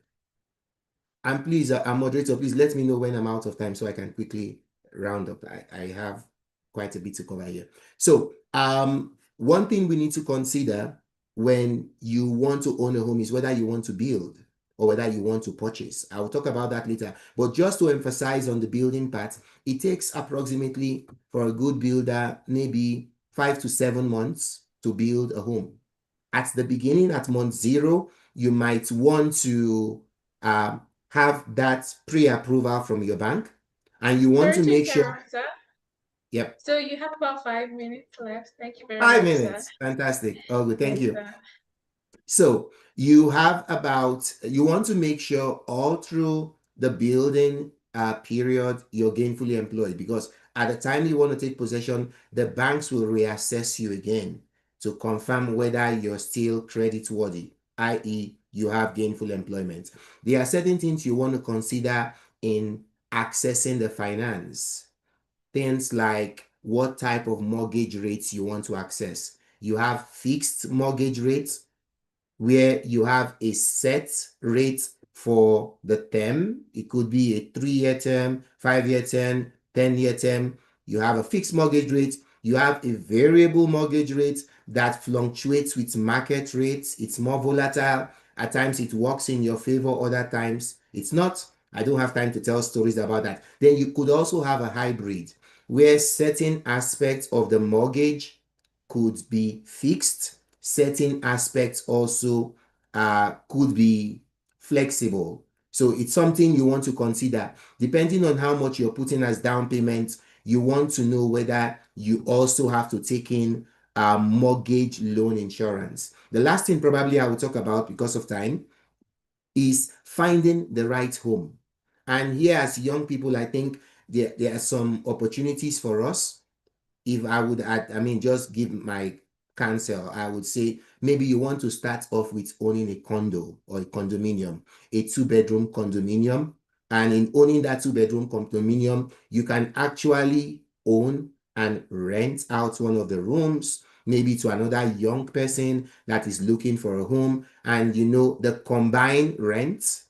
S3: And please, moderator, please let me know when I'm out of time so I can quickly round up. I have quite a bit to cover here. So one thing we need to consider when you want to own a home is whether you want to build or whether you want to purchase. I'll talk about that later. But just to emphasize on the building part, it takes approximately, for a good builder, maybe 5 to 7 months to build a home. At the beginning, at month 0, you might want to have that pre-approval from your bank, and you want to make sure.
S2: Sir.
S3: Yep.
S2: So you have about 5 minutes left. Thank you very
S3: 5
S2: much,
S3: minutes.
S2: sir.
S3: Fantastic. Oh, good. Thank
S2: Yes,
S3: you.
S2: sir.
S3: So you want to make sure all through the building period, you're gainfully employed, because at the time you want to take possession, the banks will reassess you again to confirm whether you're still creditworthy, i.e. you have gainful employment. There are certain things you want to consider in accessing the finance. Things like what type of mortgage rates you want to access. You have fixed mortgage rates, where you have a set rate for the term. It could be a 3-year term, 5-year term, 10-year term. You have a fixed mortgage rate. You have a variable mortgage rate that fluctuates with market rates. It's more volatile. At times it works in your favor, other times it's not. I don't have time to tell stories about that. Then you could also have a hybrid, where certain aspects of the mortgage could be fixed. Certain aspects also could be flexible. So it's something you want to consider. Depending on how much you're putting as down payment, you want to know whether you also have to take in mortgage loan insurance. The last thing probably I will talk about, because of time, is finding the right home. And here as young people, I think there are some opportunities for us. If I would add, I mean, just give my counsel, I would say maybe you want to start off with owning a condo or a condominium, a two-bedroom condominium. And in owning that two-bedroom condominium, you can actually own and rent out one of the rooms, maybe to another young person that is looking for a home. And the combined rent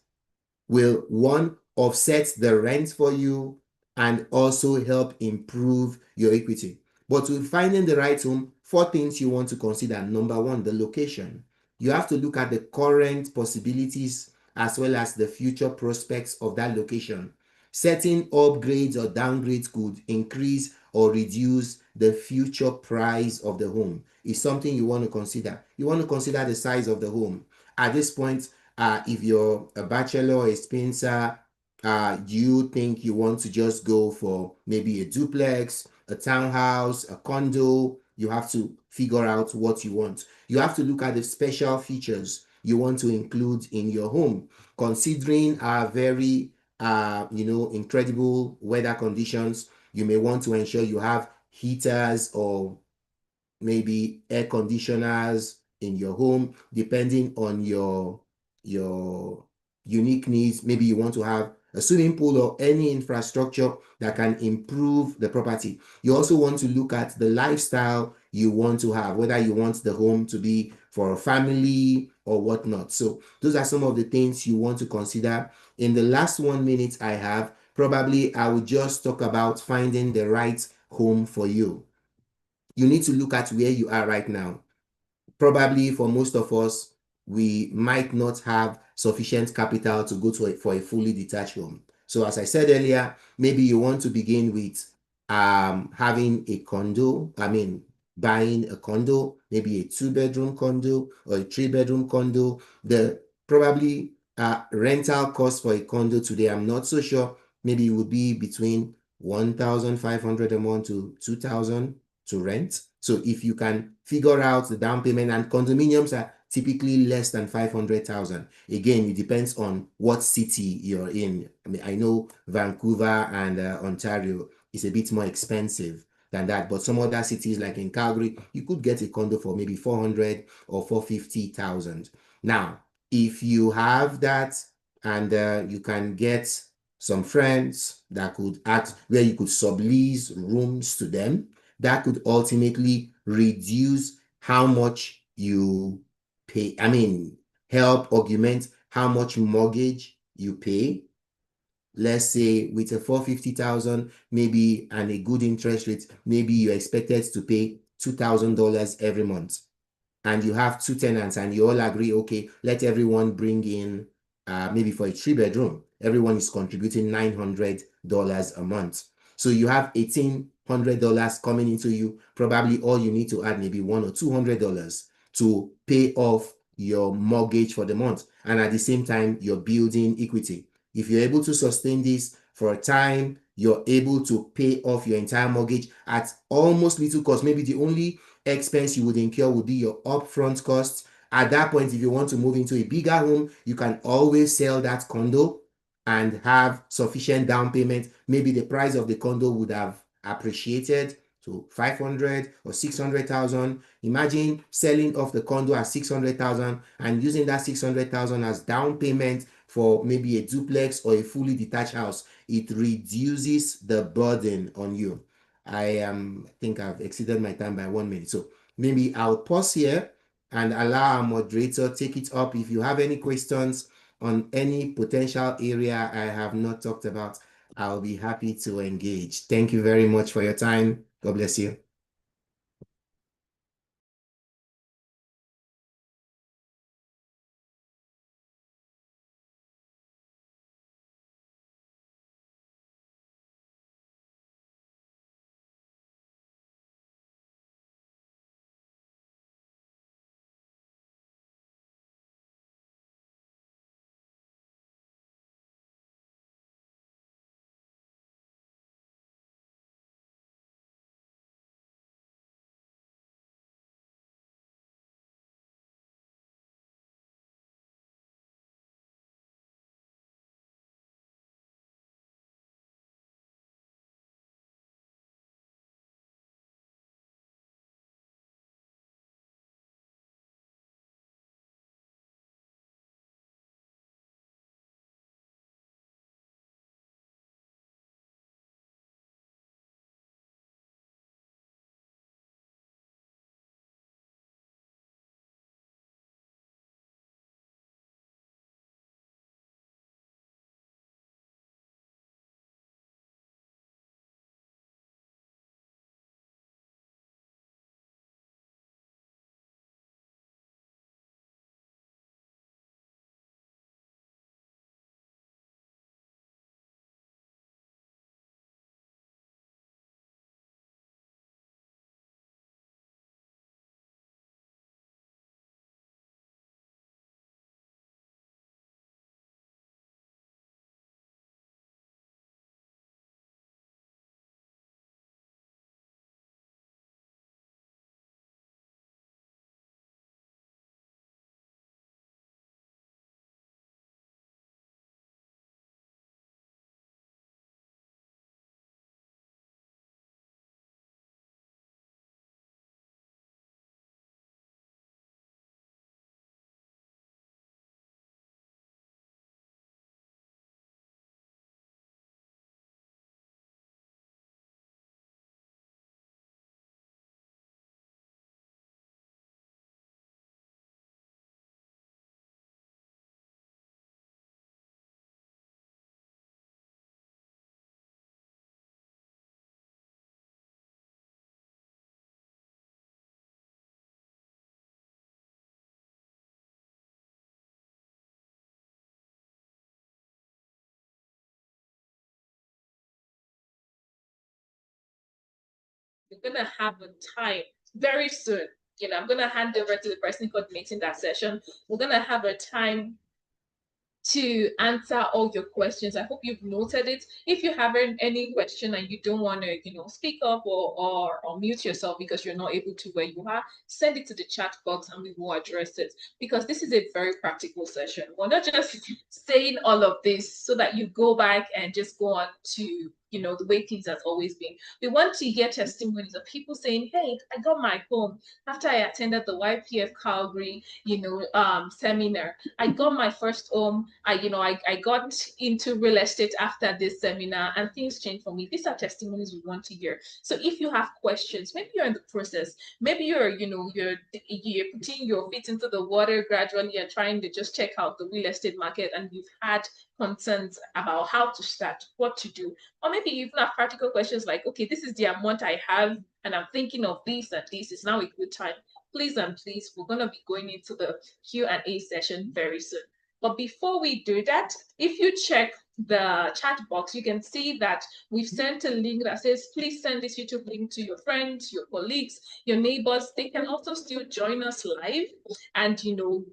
S3: will, one, offset the rent for you and also help improve your equity. But with finding the right home, four things you want to consider. Number one, the location. You have to look at the current possibilities as well as the future prospects of that location. Certain upgrades or downgrades could increase or reduce the future price of the home. Is something you want to consider. You want to consider the size of the home. At this point, if you're a bachelor or a spinster, do you think you want to just go for maybe a duplex, a townhouse, a condo? You have to figure out what you want. You have to look at the special features you want to include in your home, considering our very, incredible weather conditions. You may want to ensure you have heaters or maybe air conditioners in your home, depending on your unique needs. Maybe you want to have a swimming pool or any infrastructure that can improve the property. You also want to look at the lifestyle you want to have, whether you want the home to be for a family or whatnot. So those are some of the things you want to consider. In the last 1 minute I have, probably I will just talk about finding the right home for you. You need to look at where you are right now. Probably for most of us, we might not have sufficient capital to go for a fully detached home. So as I said earlier, maybe you want to begin with having a condo. I mean, buying a condo, maybe a two-bedroom condo or a three-bedroom condo. The probably rental cost for a condo today, I'm not so sure. Maybe it would be between 1,500 a month to 2,000 to rent. So if you can figure out the down payment, and condominiums are typically less than 500,000. Again, it depends on what city you're in. I mean, I know Vancouver and Ontario is a bit more expensive than that, but some other cities like in Calgary, you could get a condo for maybe 400 or 450,000. Now, if you have that and you can get some friends that could act where you could sublease rooms to them, that could ultimately reduce how much you pay. I mean, help augment how much mortgage you pay. Let's say with a 450,000, maybe, and a good interest rate, maybe you're expected to pay $2,000 every month, and you have two tenants and you all agree, okay, let everyone bring in, maybe for a three-bedroom, everyone is contributing $900 a month. So you have $1,800 coming into you. Probably all you need to add maybe $100 or $200 to pay off your mortgage for the month. And at the same time, you're building equity. If you're able to sustain this for a time, you're able to pay off your entire mortgage at almost little cost. Maybe the only expense you would incur would be your upfront costs. At that point, if you want to move into a bigger home, you can always sell that condo and have sufficient down payment. Maybe the price of the condo would have appreciated to 500 or 600,000. Imagine selling off the condo at 600,000 and using that 600,000 as down payment for maybe a duplex or a fully detached house. It reduces the burden on you. I think I've exceeded my time by 1 minute. So maybe I'll pause here and allow our moderator take it up. If you have any questions on any potential area I have not talked about, I'll be happy to engage. Thank you very much for your time. God bless you.
S2: we're gonna have a time very soon. I'm gonna hand over to the person coordinating that session. We're gonna have a time to answer all your questions. I hope you've noted it. If you have any question and you don't want to, speak up or mute yourself because you're not able to where you are, send it to the chat box and we will address it, because this is a very practical session. We're not just saying all of this so that you go back and just go on to the way things has always been. We want to hear testimonies of people saying, hey, I got my home after I attended the YPF Calgary, seminar. I got my first home. I got into real estate after this seminar and things changed for me. These are testimonies we want to hear. So if you have questions, maybe you're in the process, maybe you're putting your feet into the water gradually and trying to just check out the real estate market, and you've had concerns about how to start, what to do, or maybe you even have practical questions like, okay, this is the amount I have and I'm thinking of this and this. Is now a good time? Please and please, we're going to be going into the Q&A session very soon. But before we do that, if you check the chat box, you can see that we've sent a link that says, please send this YouTube link to your friends, your colleagues, your neighbors. They can also still join us live and,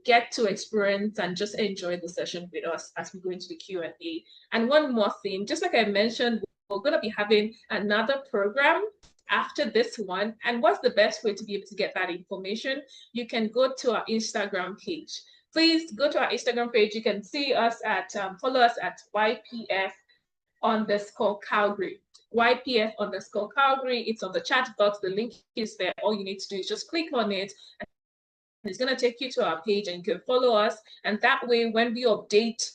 S2: get to experience and just enjoy the session with us as we go into the Q&A. And one more thing, just like I mentioned, we're going to be having another program after this one. And what's the best way to be able to get that information? You can go to our Instagram page. Please go to our Instagram page. You can see us at, follow us at YPF_Calgary. YPF_Calgary. It's on the chat box. The link is there. All you need to do is just click on it. It's going to take you to our page and you can follow us. And that way, when we update,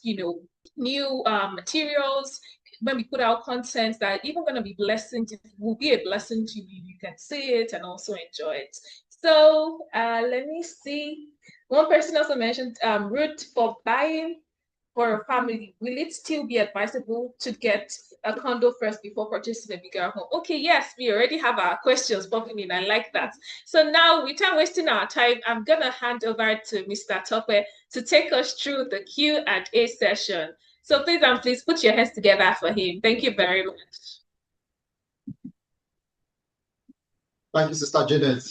S2: new materials, when we put out content that even going to be blessing, will be a blessing to you. You can see it and also enjoy it. So let me see. One person also mentioned route for buying for a family. Will it still be advisable to get a condo first before purchasing a bigger home? Okay, yes, we already have our questions popping in. I like that. So now, without wasting our time, I'm gonna hand over to Mr. Tope to take us through the Q&A session. So please put your hands together for him. Thank you very much.
S4: Thank you, Sister Janet.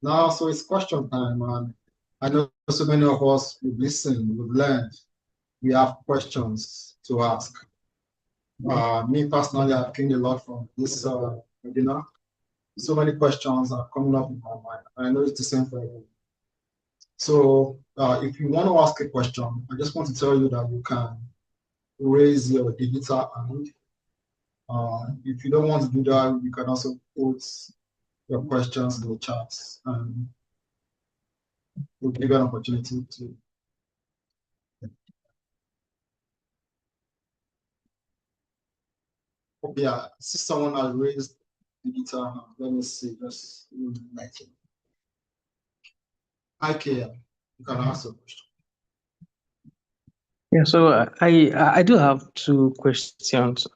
S4: Now, so it's question time, and I know so many of us we've listened, we've learned, we have questions to ask. Me personally, I've gained a lot from this webinar. So many questions are coming up in my mind. I know it's the same for everyone. So if you want to ask a question, I just want to tell you that you can raise your digital hand. If you don't want to do that, you can also put your questions in the chat and we'll give you an opportunity to. Okay, yeah, see someone has raised digital hand. Let me see, just IKEA, you can ask a question.
S5: Yeah, so I do have two questions.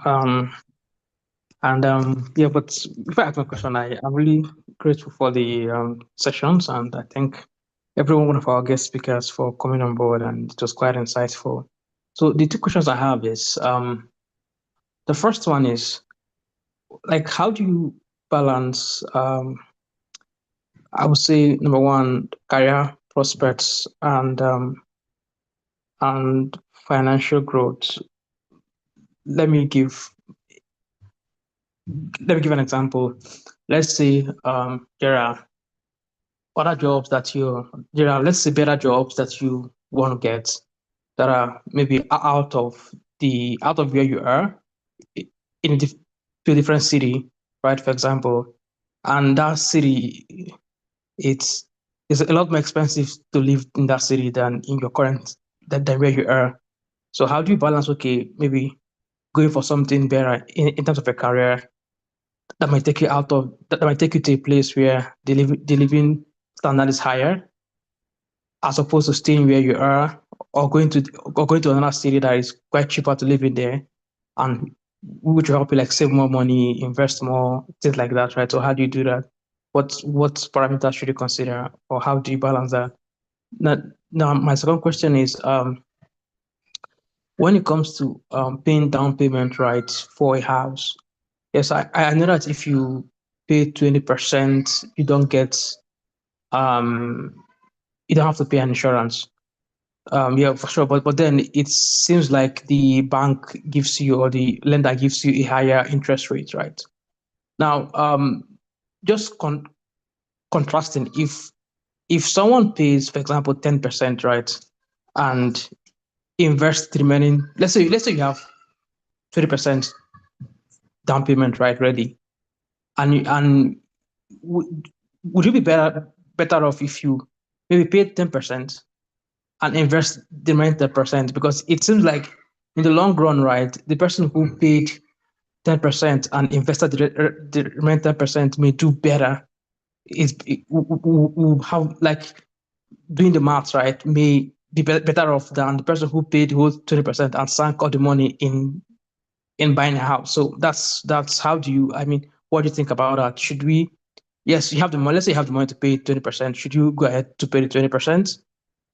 S5: Yeah, but before I ask my question, I'm really grateful for the sessions, and I thank every one of our guest speakers for coming on board, and it was quite insightful. So the two questions I have is, the first one is, like, how do you balance, I would say, number one, career prospects and financial growth? Let me give an example. Let's say there are other jobs that let's say better jobs that you want to get that are maybe out of where you are to a different city, right? For example, and that city, it's a lot more expensive to live in that city than in your current than where you are. So how do you balance? Okay, maybe going for something better in terms of a career that might take you to a place where the living standard is higher, as opposed to staying where you are, or going to another city that is quite cheaper to live in there, and which will help you like save more money, invest more, things like that, right? So how do you do that? What parameters should you consider, or how do you balance that? Now my second question is, when it comes to paying down payment, right, for a house. Yes, I know that if you pay 20%, you don't get you don't have to pay an insurance. Yeah, for sure. But then it seems like the bank gives you, or the lender gives you, a higher interest rate, right? Now, just contrasting, if someone pays, for example, 10%, right, and invests the remaining, let's say you have 20% down payment, right, ready, and would you be better off if you maybe paid 10% and invest the remaining 10%? Because it seems like in the long run, right, the person who paid 10% and invested the remaining 10% may do better. It will have, like, doing the maths, right, may be better off than the person who paid the whole 20% and sank all the money in buying a house. So that's how do you, I mean, what do you think about that? Should we, yes, you have the money, let's say you have the money to pay 20%, should you go ahead to pay the 20%?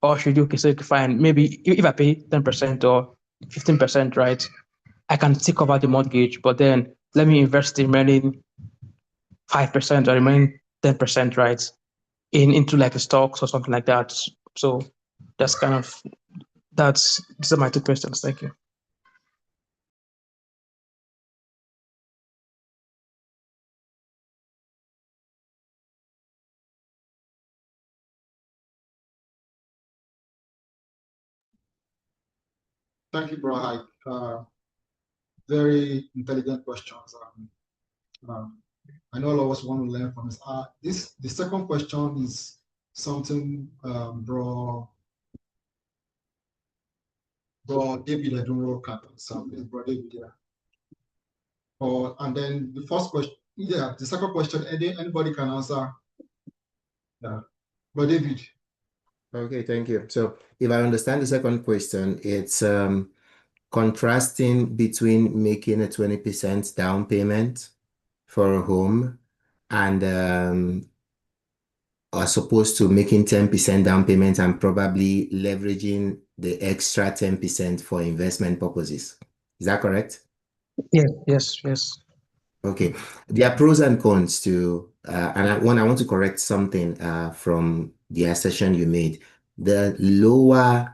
S5: Or should you, okay, so fine, maybe if I pay 10% or 15%, right, I can take over the mortgage, but then let me invest the remaining 5% or remaining 10%, right, into like a stocks or something like that. So that's kind of, these are my two questions. Thank you.
S4: Thank you, bro. Very intelligent questions. I know all of us want to learn from this. The second question is something bro David Edunro can answer. Bro David, yeah. And then the first question, yeah, the second question, anybody can answer. Yeah, Bro David.
S3: Okay, thank you. So if I understand the second question, it's contrasting between making a 20% down payment for a home and as opposed to making 10% down payment and probably leveraging the extra 10% for investment purposes. Is that correct?
S5: Yes.
S3: Okay. There are pros and cons to, and I want to correct something from the assertion you made. The lower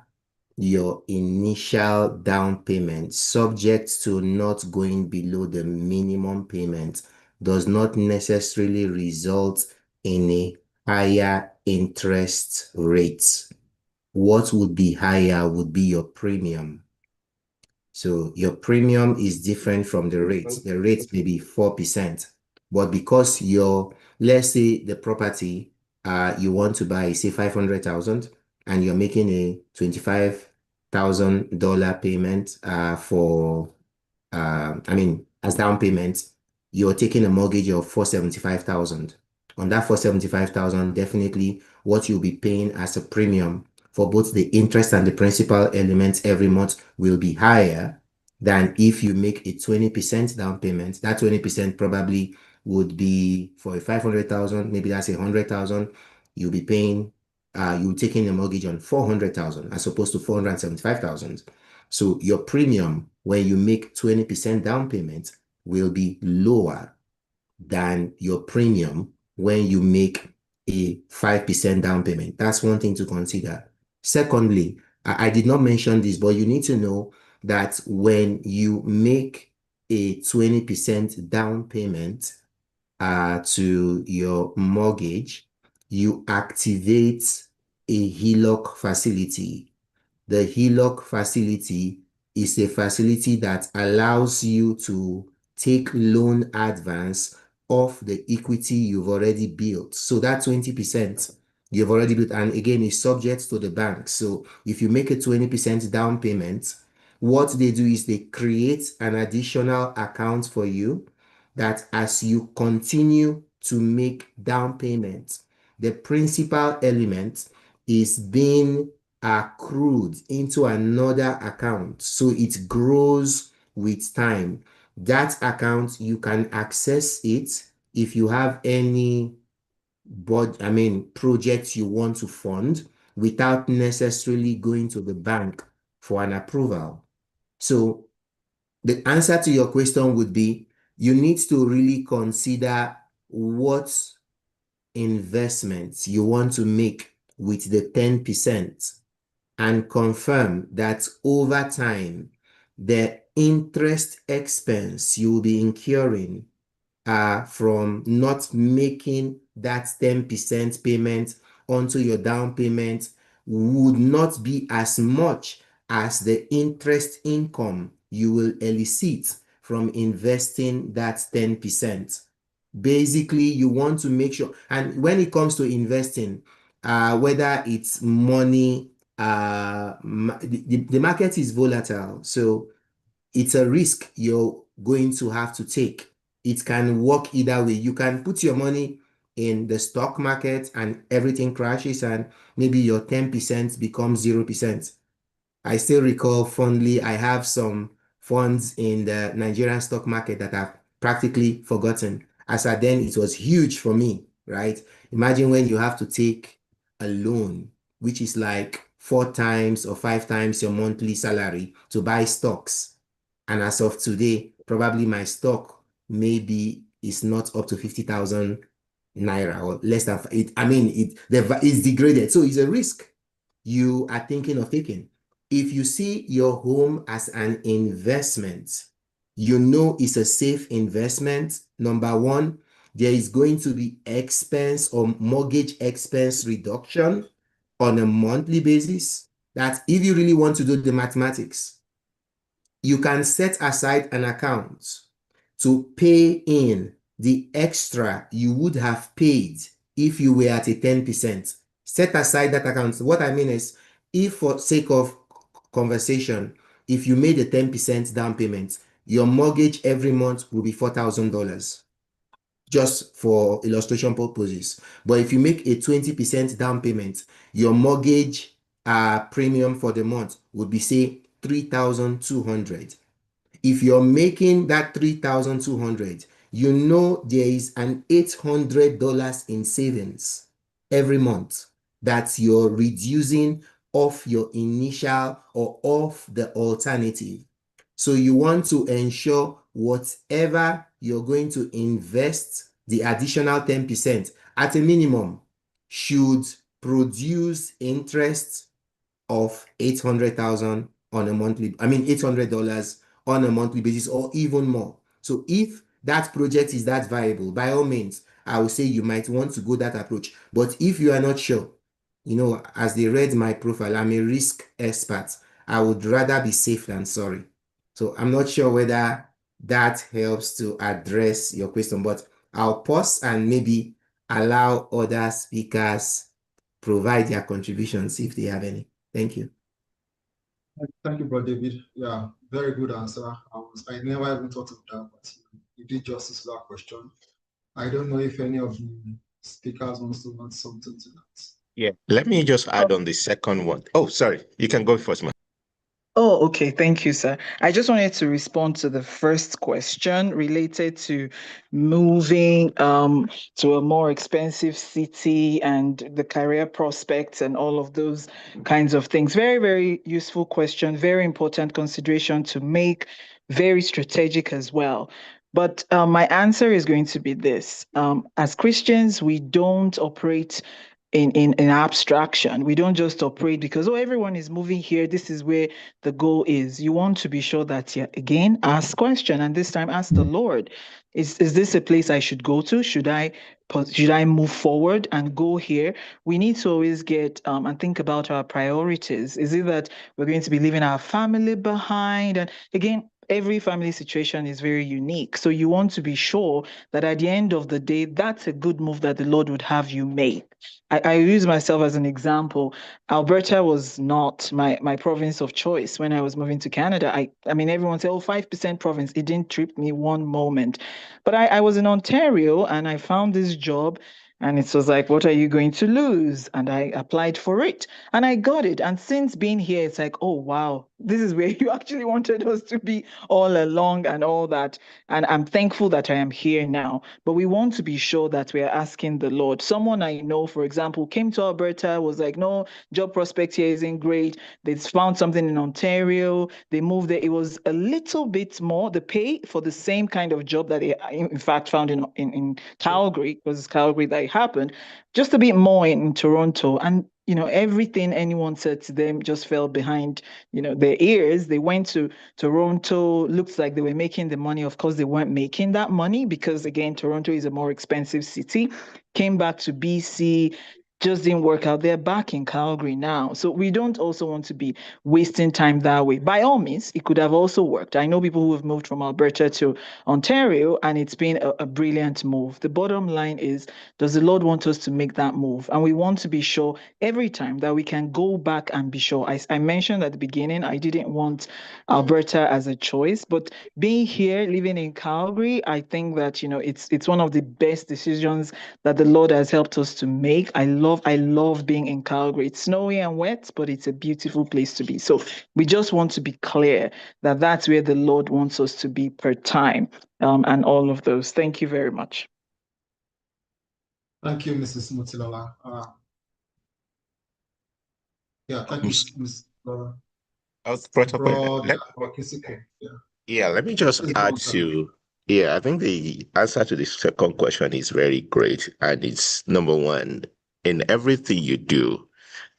S3: your initial down payment, subject to not going below the minimum payment, does not necessarily result in a higher interest rate. What would be higher would be your premium. So your premium is different from the rate. The rate may be 4%, but because let's say the property you want to buy, say 500,000, and you're making a $25,000 payment as down payment, you're taking a mortgage of 475,000. On that 475,000, definitely what you'll be paying as a premium for both the interest and the principal elements every month will be higher than if you make a 20% down payment. That 20% probably would be for a 500,000, maybe that's 100,000. You'll be paying, you're taking a mortgage on 400,000 as opposed to 475,000. So your premium when you make 20% down payment will be lower than your premium when you make a 5% down payment. That's one thing to consider. Secondly, I did not mention this, but you need to know that when you make a 20% down payment to your mortgage, you activate a HELOC facility. The HELOC facility is a facility that allows you to take loan advance of the equity you've already built. So that 20% you've already built, and again, is subject to the bank. So if you make a 20% down payment, what they do is they create an additional account for you that as you continue to make down payments, the principal element is being accrued into another account. So it grows with time. That account, you can access it if you have any projects you want to fund without necessarily going to the bank for an approval. So the answer to your question would be, you need to really consider what investments you want to make with the 10% and confirm that over time, the interest expense you will be incurring from not making that 10% payment onto your down payment would not be as much as the interest income you will elicit from investing that 10%. Basically, you want to make sure, and when it comes to investing, whether it's money, the market is volatile. So it's a risk you're going to have to take. It can work either way. You can put your money in the stock market and everything crashes and maybe your 10% becomes 0%. I still recall fondly, I have some funds in the Nigerian stock market that I've practically forgotten. As at then, it was huge for me, right? Imagine when you have to take a loan, which is like 4 times or 5 times your monthly salary to buy stocks. And as of today, probably my stock maybe is not up to 50,000 naira or less than it. I mean, it's degraded. So it's a risk you are thinking of taking. If you see your home as an investment, you know it's a safe investment. Number one, there is going to be expense or mortgage expense reduction on a monthly basis. That if you really want to do the mathematics, you can set aside an account to pay in the extra you would have paid if you were at a 10%. Set aside that account. What I mean is, if for sake of conversation, if you made a 10% down payment, your mortgage every month will be $4,000, just for illustration purposes. But if you make a 20% down payment, your mortgage premium for the month would be, say, 3,200. If you're making that 3,200, you know there is an $800 in savings every month that you're reducing off your initial or off the alternative. So you want to ensure whatever you're going to invest, the additional 10% at a minimum should produce interest of 800,000 on a monthly, $800 on a monthly basis or even more. So if that project is that viable, by all means, I would say you might want to go that approach. But if you are not sure, as they read my profile, I'm a risk expert. I would rather be safe than sorry. So I'm not sure whether that helps to address your question, but I'll pause and maybe allow other speakers provide their contributions if they have any. Thank you.
S4: Thank you, Bro David. Yeah, very good answer. I never even thought of that, but you did justice to that question. I don't know if any of the speakers wants to add something to that.
S6: Yeah, let me just add on the second one. Oh, sorry, you can go first, man.
S1: Oh, okay. Thank you, sir. I just wanted to respond to the first question related to moving to a more expensive city and the career prospects and all of those kinds of things. Very, very useful question. Very important consideration to make. Very strategic as well. But my answer is going to be this. As Christians, we don't operate in abstraction. We don't just operate because, oh, everyone is moving here. This is where the goal is. You want to be sure that you, again, ask question, and this time ask the Lord, is this a place I should go to? Should I move forward and go here? We need to always get and think about our priorities. Is it that we're going to be leaving our family behind? And again, every family situation is very unique. So you want to be sure that at the end of the day, that's a good move that the Lord would have you make. I use myself as an example. Alberta was not my province of choice when I was moving to Canada. I mean, everyone said, oh, 5% province. It didn't trip me one moment. But I was in Ontario and I found this job and it was like, what are you going to lose? And I applied for it and I got it. And since being here, it's like, oh, wow, this is where you actually wanted us to be all along and all that. And I'm thankful that I am here now. But we want to be sure that we are asking the Lord. Someone I know, for example, came to Alberta, was like, no, job prospect here isn't great. They found something in Ontario. They moved there. It was a little bit more, the pay for the same kind of job that they, in fact, found in Calgary, because it's Calgary that it happened, just a bit more in Toronto. And everything anyone said to them just fell behind, their ears. They went to Toronto. Looks like they were making the money. Of course, they weren't making that money because, again, Toronto is a more expensive city. Came back to BC, just didn't work out. They're back in Calgary now. So we don't also want to be wasting time that way. By all means, it could have also worked. I know people who have moved from Alberta to Ontario, and it's been a brilliant move. The bottom line is, does the Lord want us to make that move? And we want to be sure every time that we can go back and be sure. I mentioned at the beginning, I didn't want Alberta as a choice, but being here, living in Calgary, I think that, it's one of the best decisions that the Lord has helped us to make. I love being in Calgary. It's snowy and wet, but it's a beautiful place to be. So we just want to be clear that that's where the Lord wants us to be per time, and all of those. Thank you very much.
S4: Thank you, Mrs. Mutilola. Yeah, thank you, Ms.
S6: Yeah, let me just add to, I think the answer to the second question is very great. And it's number one, in everything you do,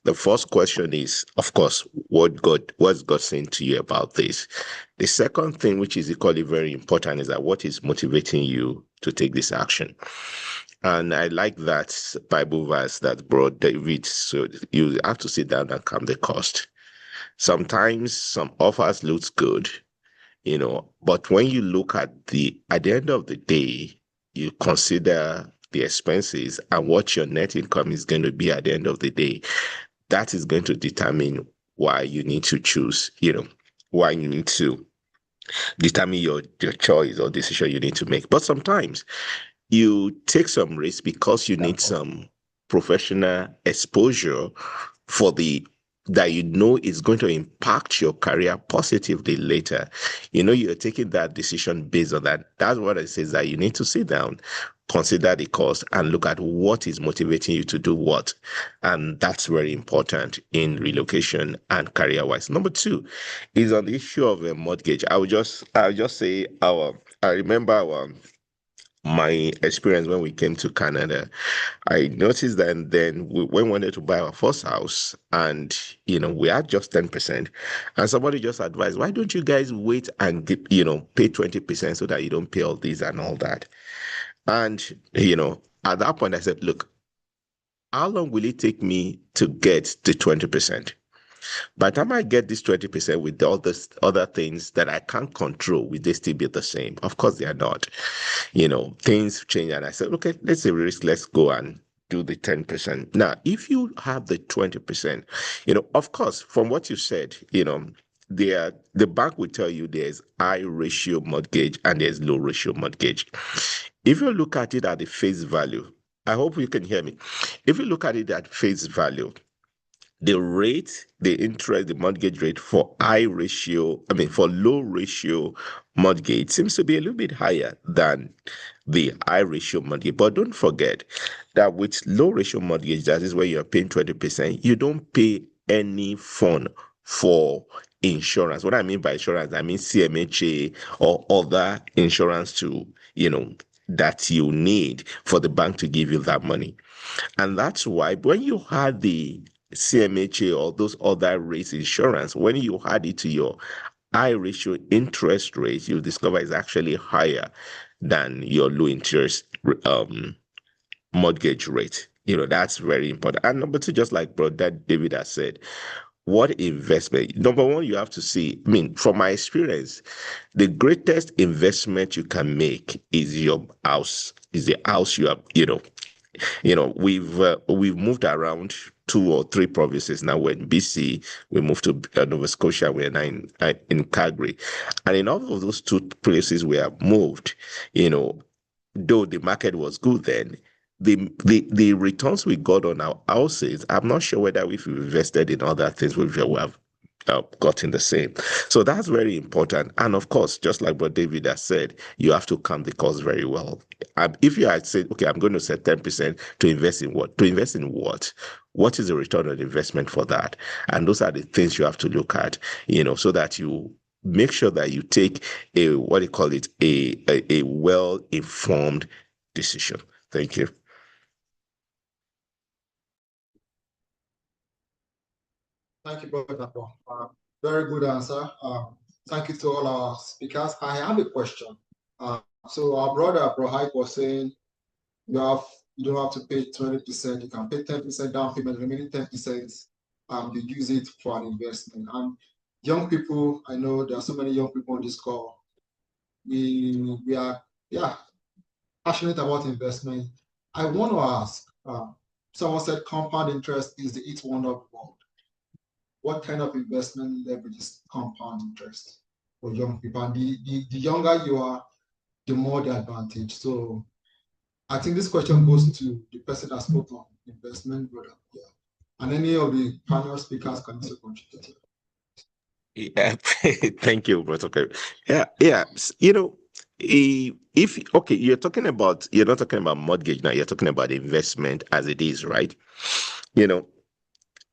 S6: the first question is, of course, what's God saying to you about this? The second thing, which is equally very important, is that what is motivating you to take this action? And I like that Bible verse that brought David. So you have to sit down and count the cost. Sometimes some offers looks good, but when you look at the end of the day, you consider the expenses and what your net income is going to be at the end of the day. That is going to determine why you need to choose, why you need to determine your choice or decision you need to make. But sometimes you take some risk because you need some professional exposure for that is going to impact your career positively later. You're taking that decision based on that. That's what it says, that you need to sit down, consider the cost, and look at what is motivating you to do what. And that's very important in relocation and career-wise. Number two is on the issue of a mortgage. I'll just say I remember my experience when we came to Canada. I noticed that then we wanted to buy our first house, and we had just 10%, and somebody just advised, why don't you guys wait and pay 20% so that you don't pay all these and all that? And at that point I said, look, how long will it take me to get the 20%? By the time I get this 20% with all this other things that I can't control, will they still be the same? Of course they are not. Things change. And I said, okay, let's say risk, let's go and do the 10%. Now, if you have the 20%, of course, from what you said, the bank will tell you there's high ratio mortgage and there's low ratio mortgage. If you look at it at the face value, I hope you can hear me. If you look at it at face value, the rate, the interest, the mortgage rate for for low ratio mortgage seems to be a little bit higher than the high ratio mortgage. But don't forget that with low ratio mortgage, that is where you're paying 20%, you don't pay any fund for insurance. What I mean by insurance, I mean CMHA or other insurance that you need for the bank to give you that money. And that's why when you had the CMHA or those other rates insurance, when you add it to your high ratio interest rate, you discover it's actually higher than your low interest mortgage rate. That's very important. And number two, just like Brother David has said, what investment? Number one, you have to see, from my experience, the greatest investment you can make is your house, is the house you have, we've moved around 2 or 3 provinces now. We're in BC, we moved to Nova Scotia, we're now in Calgary. And in all of those 2 places we have moved, though the market was good then, the returns we got on our houses, I'm not sure whether if we invested in other things, we have gotten the same. So that's very important. And of course, just like what David has said, you have to count the cost very well. If you had said, okay, I'm going to set 10% to invest in what? To invest in what? What is the return on investment for that? And those are the things you have to look at, so that you make sure that you take a, what do you call it, a well-informed decision. Thank you.
S4: Thank you, Brother Paul. Very good answer. Thank you to all our speakers. I have a question. So our brother Brohike was saying you don't have to pay 20%. You can pay 10% down payment. Remaining 10%, you use it for an investment. And young people, I know there are so many young people on this call. We are passionate about investment. I want to ask. Someone said compound interest is the it wonder of the world. What kind of investment leverages compound interest for young people? And the younger you are, the more the advantage. So I think this question goes to the person that spoke on investment, brother. Yeah. And any of the panel speakers can also contribute.
S6: Yeah, thank you, Brother. Okay. Yeah. If okay, you're not talking about mortgage now, you're talking about investment as it is, right?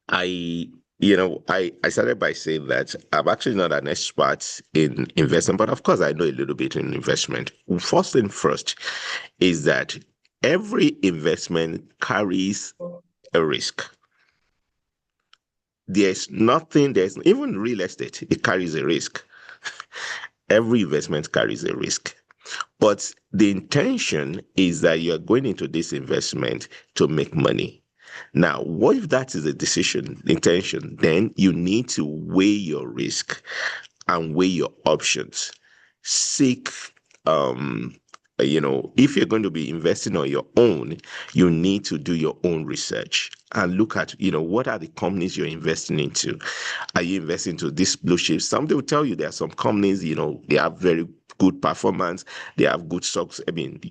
S6: I I started by saying that I'm actually not an expert in investment, but of course I know a little bit in investment. First thing first is that every investment carries a risk. There's even real estate, it carries a risk. Every investment carries a risk. But the intention is that you're going into this investment to make money. Now, what if that is the intention? Then you need to weigh your risk and weigh your options. Seek, if you're going to be investing on your own, you need to do your own research and look at, what are the companies you're investing into? Are you investing into these blue chips? Somebody will tell you there are some companies, they have very good performance, they have good stocks,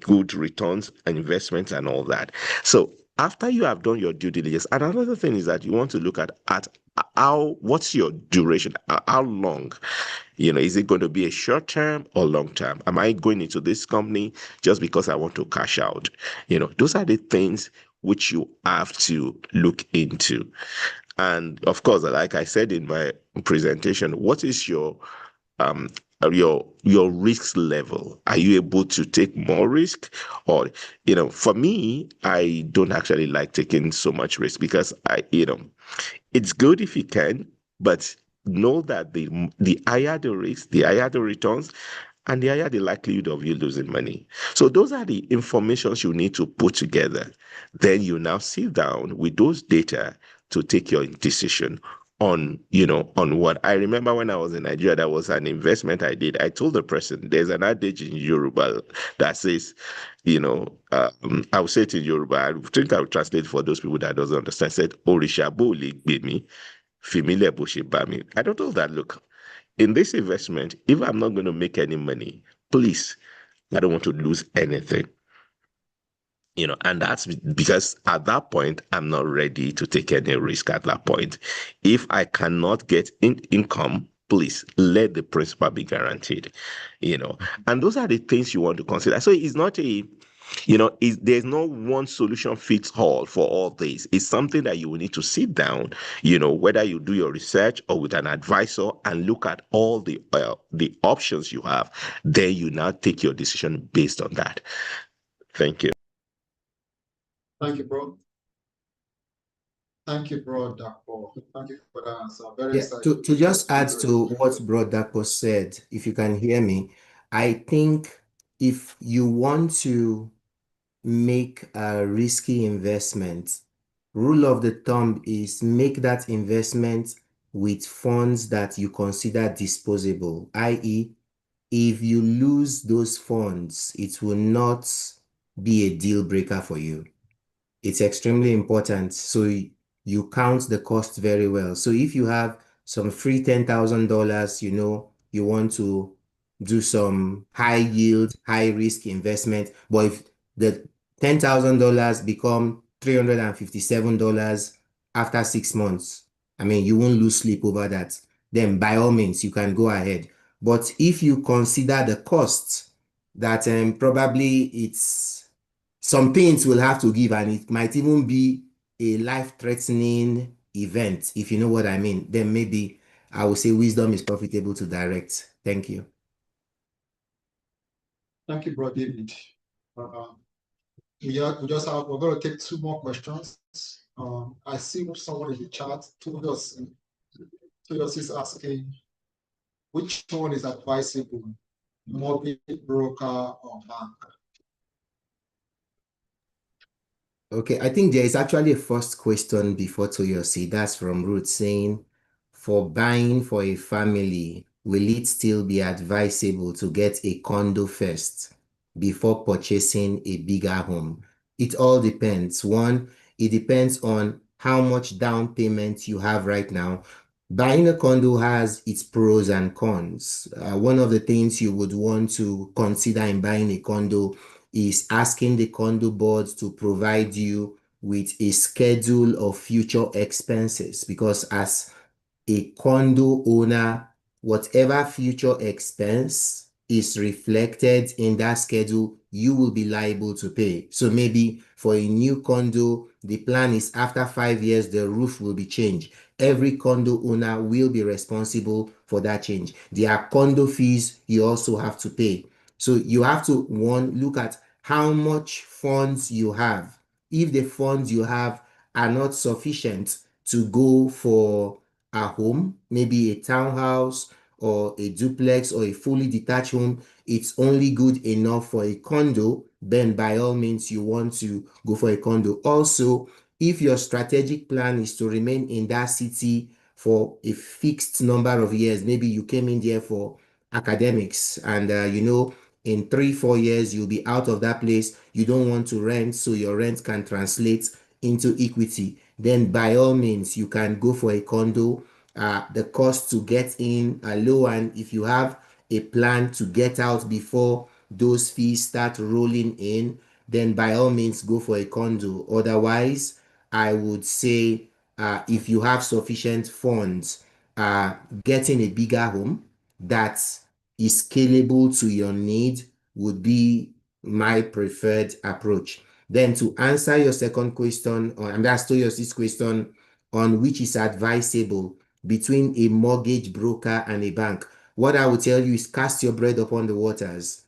S6: good returns and investments and all that. So after you have done your due diligence, and another thing is that you want to look at what's your duration, how long, is it going to be a short term or long term? Am I going into this company just because I want to cash out? Those are the things which you have to look into. And of course, like I said in my presentation, what is your risk level? Are you able to take more risk? Or, for me, I don't actually like taking so much risk because it's good if you can, but know that the higher the risk, the higher the returns, and the higher the likelihood of you losing money. So those are the informations you need to put together. Then you now sit down with those data to take your decision on what. I remember when I was in Nigeria, that was an investment I did. I told the person, there's an adage in Yoruba that says, I will say it in Yoruba. I think I will translate for those people that doesn't understand. Said, Orisha bo le gbe mi, fimile bo se ba mi. I don't know that. Look, in this investment, if I'm not going to make any money, please, I don't want to lose anything. And that's because at that point, I'm not ready to take any risk at that point. If I cannot get income, please let the principal be guaranteed, and those are the things you want to consider. So it's not there's no one solution fits all for all this. It's something that you will need to sit down, whether you do your research or with an advisor and look at all the options you have. Then you now take your decision based on that. Thank you.
S4: Thank you, bro. Thank you, bro, Dapo. Thank you for that answer. Very
S3: Yeah,
S4: exciting.
S3: to just add to what Bro Dapo said, if you can hear me, I think if you want to make a risky investment, rule of the thumb is make that investment with funds that you consider disposable, i.e., if you lose those funds, it will not be a deal breaker for you. It's extremely important. So you count the cost very well. So if you have some free $10,000, you want to do some high yield, high risk investment, but if the $10,000 become $357 after 6 months, you won't lose sleep over that. then by all means, you can go ahead. But if you consider the costs, that probably it's some pains will have to give, and it might even be a life-threatening event, if you know what I mean, then maybe I would say wisdom is profitable to direct. Thank you.
S4: Thank you, Bro David. We're going to take two more questions. I see someone in the chat, Toyosi is asking, which one is advisable, mortgage broker or bank?
S3: Okay, I think there is actually a first question before Toyosi. That's from Ruth saying, for buying for a family, will it still be advisable to get a condo first before purchasing a bigger home? It all depends. One, it depends on how much down payment you have right now. Buying a condo has its pros and cons. One of the things you would want to consider in buying a condo is asking the condo board to provide you with a schedule of future expenses, because as a condo owner, whatever future expense is reflected in that schedule, you will be liable to pay. So maybe for a new condo, the plan is after 5 years, the roof will be changed. Every condo owner will be responsible for that change. There are condo fees you also have to pay. So you have to, one, look at how much funds you have. If the funds you have are not sufficient to go for a home, maybe a townhouse or a duplex or a fully detached home, it's only good enough for a condo, then by all means you want to go for a condo. Also, if your strategic plan is to remain in that city for a fixed number of years, maybe you came in there for academics and in 3-4 years you'll be out of that place, you don't want to rent, so your rent can translate into equity, then by all means you can go for a condo. The cost to get in are low, and if you have a plan to get out before those fees start rolling in, then by all means go for a condo. Otherwise, I would say if you have sufficient funds, getting a bigger home that is scalable to your need would be my preferred approach. Then to answer your second question, and that's this question on which is advisable between a mortgage broker and a bank, what I will tell you is cast your bread upon the waters.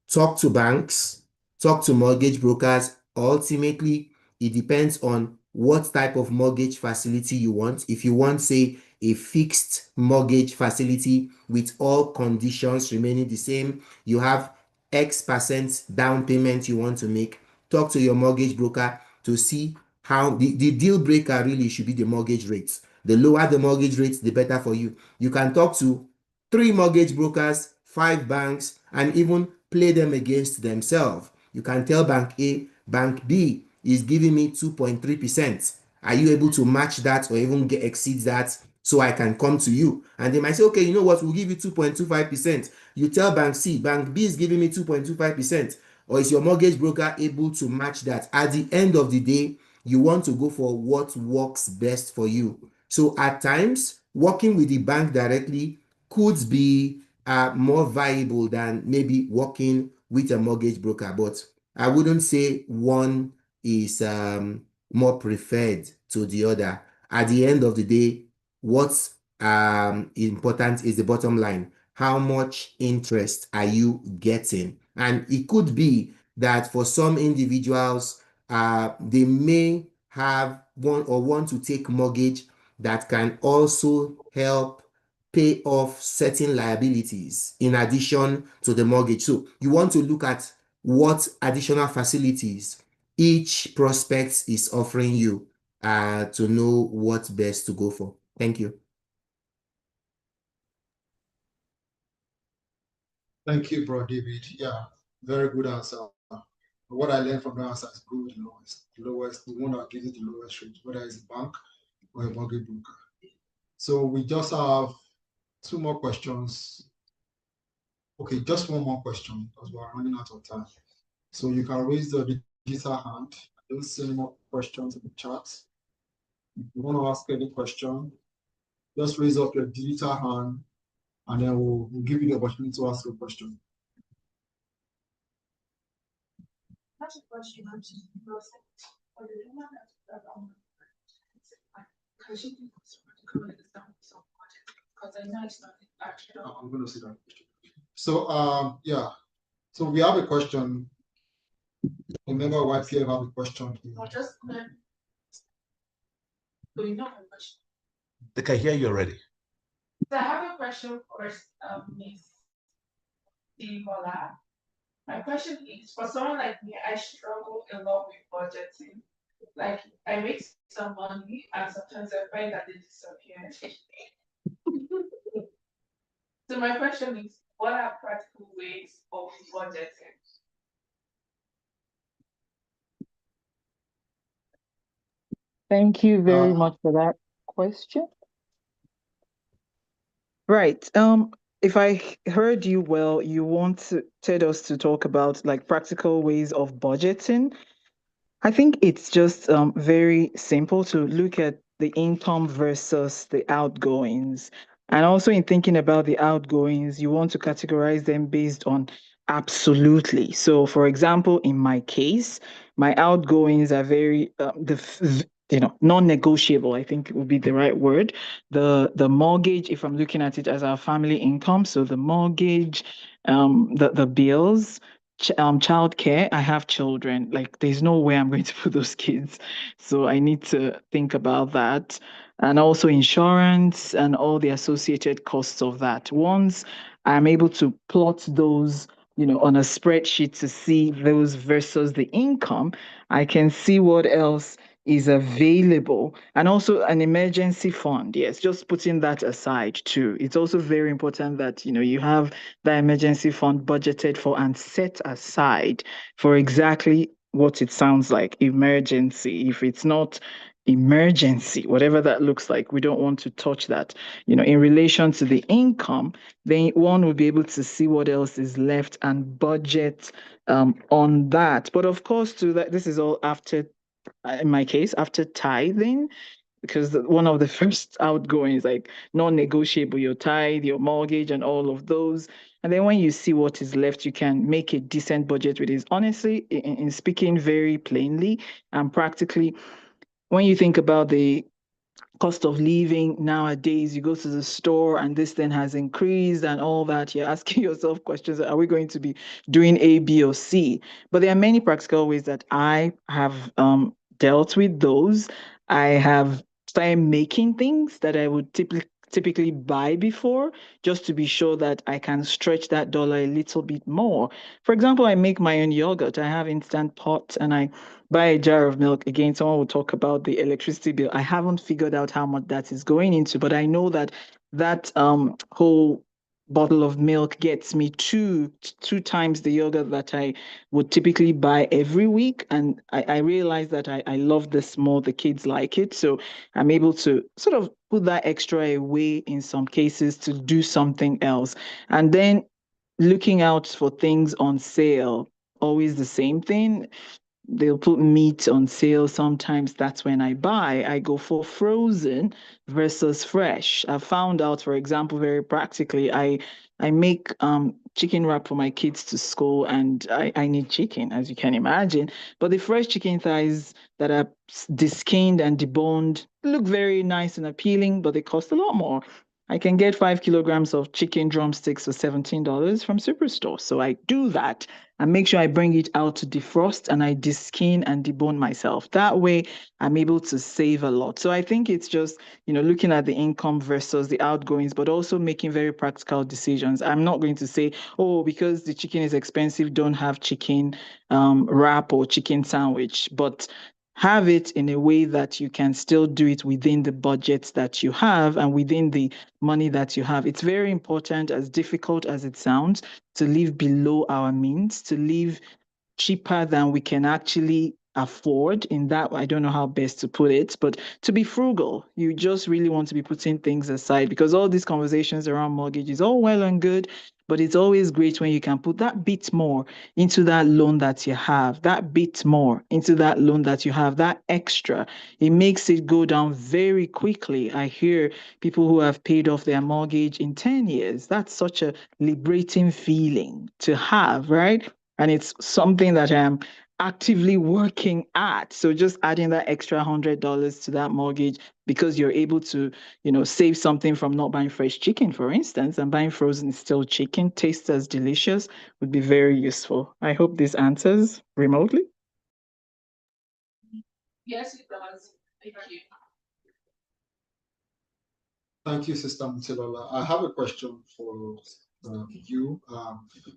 S3: Talk to banks, talk to mortgage brokers. Ultimately, it depends on what type of mortgage facility you want. If you want, say, a fixed mortgage facility with all conditions remaining the same, you have X% down payment you want to make, talk to your mortgage broker to see how the deal breaker really should be the mortgage rates. The lower the mortgage rates, the better for you. You can talk to 3 mortgage brokers, 5 banks, and even play them against themselves. You can tell Bank A, Bank B is giving me 2.3%. Are you able to match that or even exceed that so I can come to you? And they might say, okay, you know what, we'll give you 2.25%. You tell Bank C, Bank B is giving me 2.25%. Or is your mortgage broker able to match that? At the end of the day, you want to go for what works best for you. So at times, working with the bank directly could be more viable than maybe working with a mortgage broker. But I wouldn't say one is more preferred to the other. At the end of the day, what's important is the bottom line. How much interest are you getting? And it could be that for some individuals, they may have one or want to take mortgage that can also help pay off certain liabilities in addition to the mortgage. So you want to look at what additional facilities each prospect is offering you to know what's best to go for. Thank you.
S4: Thank you, Bro David. Yeah, very good answer. What I learned from the answer is good, the one that gives you the lowest rate, whether it's a bank or a mortgage broker. So we just have 2 more questions. Okay, just 1 more question because we're running out of time. So you can raise the digital hand. I don't see any more questions in the chat. If you want to ask any question, just raise up your digital hand, and then we'll give you the opportunity to ask a question.
S7: That's a question I'm just because I know it's not actually.
S4: I'm going to see that question. So, yeah. So we have a question. Remember, YPF have a question here.
S7: Not just do you know my question?
S6: They can hear you already.
S7: So I have a question for Miss Divola. My question is, for someone like me, I struggle a lot with budgeting. Like, I make some money and sometimes I find that they disappear. So my question is, what are practical ways of budgeting?
S1: Thank you very much for that question. Right. If I heard you well, you wanted us to talk about like practical ways of budgeting. I think it's just very simple to look at the income versus the outgoings. And also in thinking about the outgoings, you want to categorize them based on absolutely. So, for example, in my case, my outgoings are very non-negotiable. I think it would be the right word. The mortgage, if I'm looking at it as our family income, so the mortgage, the bills, childcare. I have children. Like, there's no way I'm going to put those kids. So I need to think about that. And also insurance and all the associated costs of that. Once I'm able to plot those, on a spreadsheet to see those versus the income, I can see what else is available. And also an emergency fund. Yes, just putting that aside too. It's also very important that, you have the emergency fund budgeted for and set aside for exactly what it sounds like, emergency. If it's not emergency, whatever that looks like, we don't want to touch that. In relation to the income, then one will be able to see what else is left and budget on that. But of course, this is all after, in my case, after tithing, because one of the first outgoings, like non-negotiable, your tithe, your mortgage, and all of those. And then when you see what is left, you can make a decent budget with it. Honestly, in speaking very plainly and practically, when you think about the cost of living nowadays, you go to the store and this thing has increased and all that. You're asking yourself questions: are we going to be doing A, B, or C? But there are many practical ways that I have dealt with those. I have started making things that I would typically buy before, just to be sure that I can stretch that dollar a little bit more. For example, I make my own yogurt. I have instant pot and I buy a jar of milk. Again, someone will talk about the electricity bill. I haven't figured out how much that is going into, but I know that whole bottle of milk gets me two times the yogurt that I would typically buy every week. And I realize that I love this more. The kids like it. So I'm able to sort of put that extra away in some cases to do something else. And then looking out for things on sale, always the same thing. They'll put meat on sale. Sometimes that's when I buy. I go for frozen versus fresh. I found out, for example, very practically, I make chicken wrap for my kids to school, and I need chicken, as you can imagine. But the fresh chicken thighs that are deskinned and deboned look very nice and appealing, but they cost a lot more. I can get 5 kilograms of chicken drumsticks for $17 from Superstore. So I do that and make sure I bring it out to defrost and I deskin and debone myself. That way, I'm able to save a lot. So I think it's just, looking at the income versus the outgoings, but also making very practical decisions. I'm not going to say, oh, because the chicken is expensive, don't have chicken wrap or chicken sandwich. But have it in a way that you can still do it within the budget that you have and within the money that you have. It's very important, as difficult as it sounds, to live below our means, to live cheaper than we can actually afford in that. I don't know how best to put it, but to be frugal. You just really want to be putting things aside, because all these conversations around mortgage is all well and good, but it's always great when you can put that bit more into that loan that you have, that bit more into that loan that you have, that extra. It makes it go down very quickly. I hear people who have paid off their mortgage in 10 years. That's such a liberating feeling to have, right? And it's something that I'm actively working at. So just adding that extra $100 to that mortgage, because you're able to, save something from not buying fresh chicken, for instance, and buying frozen still chicken, tastes as delicious, would be very useful. I hope this answers remotely.
S7: Yes, it does. Thank you.
S4: Thank you, Sister Mutilola. I have a question for you.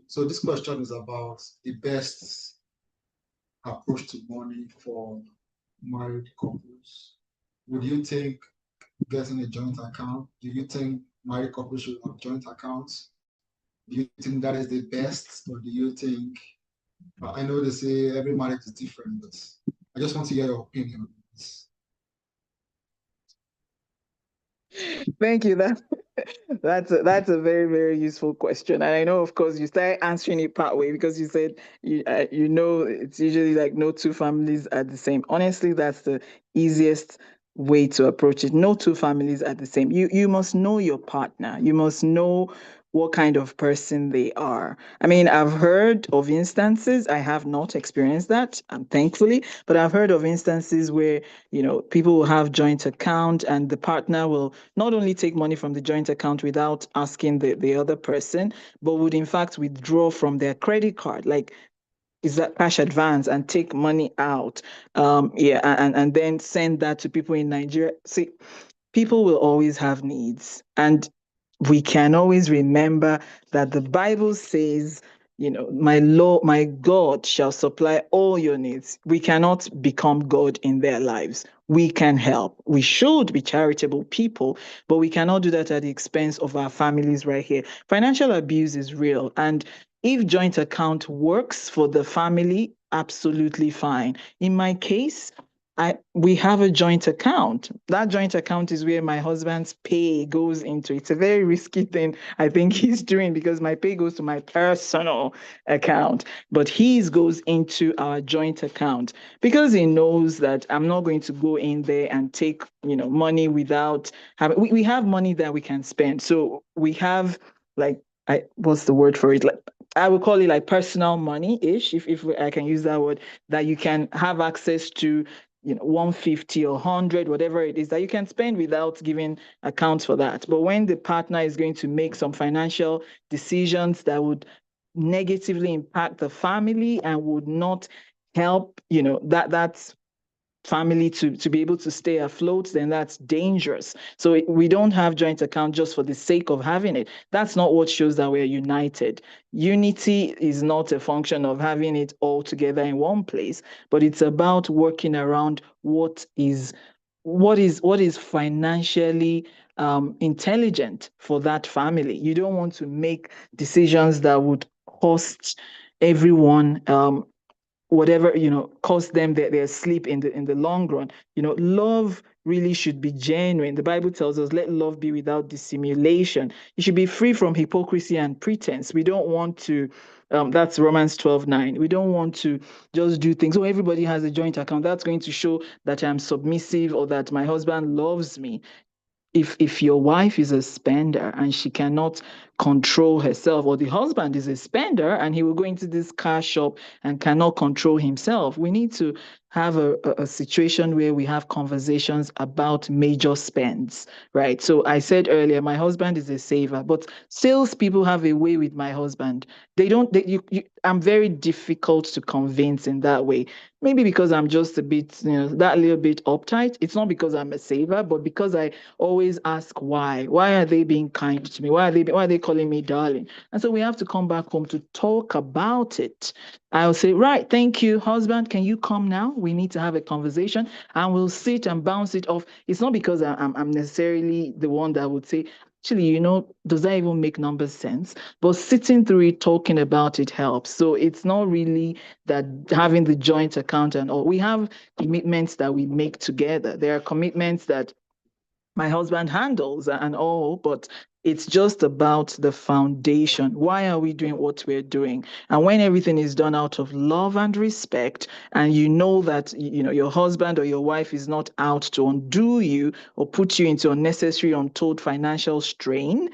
S4: So this question is about the best approach to money for married couples. Would you think getting a joint account? Do you think married couples should have joint accounts? Do you think that is the best, or do you think? I know they say every marriage is different, but I just want to hear your opinion on this.
S1: Thank you. That's a very, very useful question. And I know, of course, you started answering it part way because you said it's usually like no two families are the same. Honestly, that's the easiest way to approach it. No two families are the same. You must know your partner. You must know what kind of person they are. I mean, I've heard of instances, I have not experienced that, thankfully, but I've heard of instances where, people will have joint account and the partner will not only take money from the joint account without asking the other person, but would in fact withdraw from their credit card. Like, is that cash advance and take money out? And then send that to people in Nigeria. See, people will always have needs. And we can always remember that the Bible says, my Lord, my God shall supply all your needs. We cannot become God in their lives. We can help. We should be charitable people, but we cannot do that at the expense of our families right here. Financial abuse is real. And if joint account works for the family, absolutely fine. In my case, we have a joint account. That joint account is where my husband's pay goes into. It's a very risky thing I think he's doing, because my pay goes to my personal account, but his goes into our joint account because he knows that I'm not going to go in there and take, money without having. We have money that we can spend. So we have, like, what's the word for it? Like, I would call it like personal money-ish, if I can use that word, that you can have access to, 150 or 100, whatever it is, that you can spend without giving account for that. But when the partner is going to make some financial decisions that would negatively impact the family and would not help, that's family to be able to stay afloat, then that's dangerous. So we don't have joint account just for the sake of having it. That's not what shows that we're united. Unity is not a function of having it all together in one place, but it's about working around what is financially intelligent for that family. You don't want to make decisions that would cost everyone whatever, cost them their sleep in the long run. Love really should be genuine. The Bible tells us, let love be without dissimulation. It should be free from hypocrisy and pretense. We don't want to that's Romans 12:9. We don't want to just do things. Oh, everybody has a joint account. That's going to show that I'm submissive or that my husband loves me. If your wife is a spender and she cannot control herself, or the husband is a spender and he will go into this car shop and cannot control himself, we need to have a situation where we have conversations about major spends, right? So I said earlier, my husband is a saver, but salespeople have a way with my husband. They don't, I'm very difficult to convince in that way. Maybe because I'm just a bit, that little bit uptight. It's not because I'm a saver, but because I always ask why. Why are they being kind to me? Why are they calling me darling? And so we have to come back home to talk about it. I'll say, right, thank you, husband. Can you come now? We need to have a conversation, and we'll sit and bounce it off. It's not because I'm necessarily the one that would say, actually, does that even make numbers sense? But sitting through it, talking about it helps. So it's not really that having the joint account and all. We have commitments that we make together. There are commitments that my husband handles and all, but it's just about the foundation. Why are we doing what we're doing? And when everything is done out of love and respect, and you know that your husband or your wife is not out to undo you or put you into unnecessary, untold financial strain,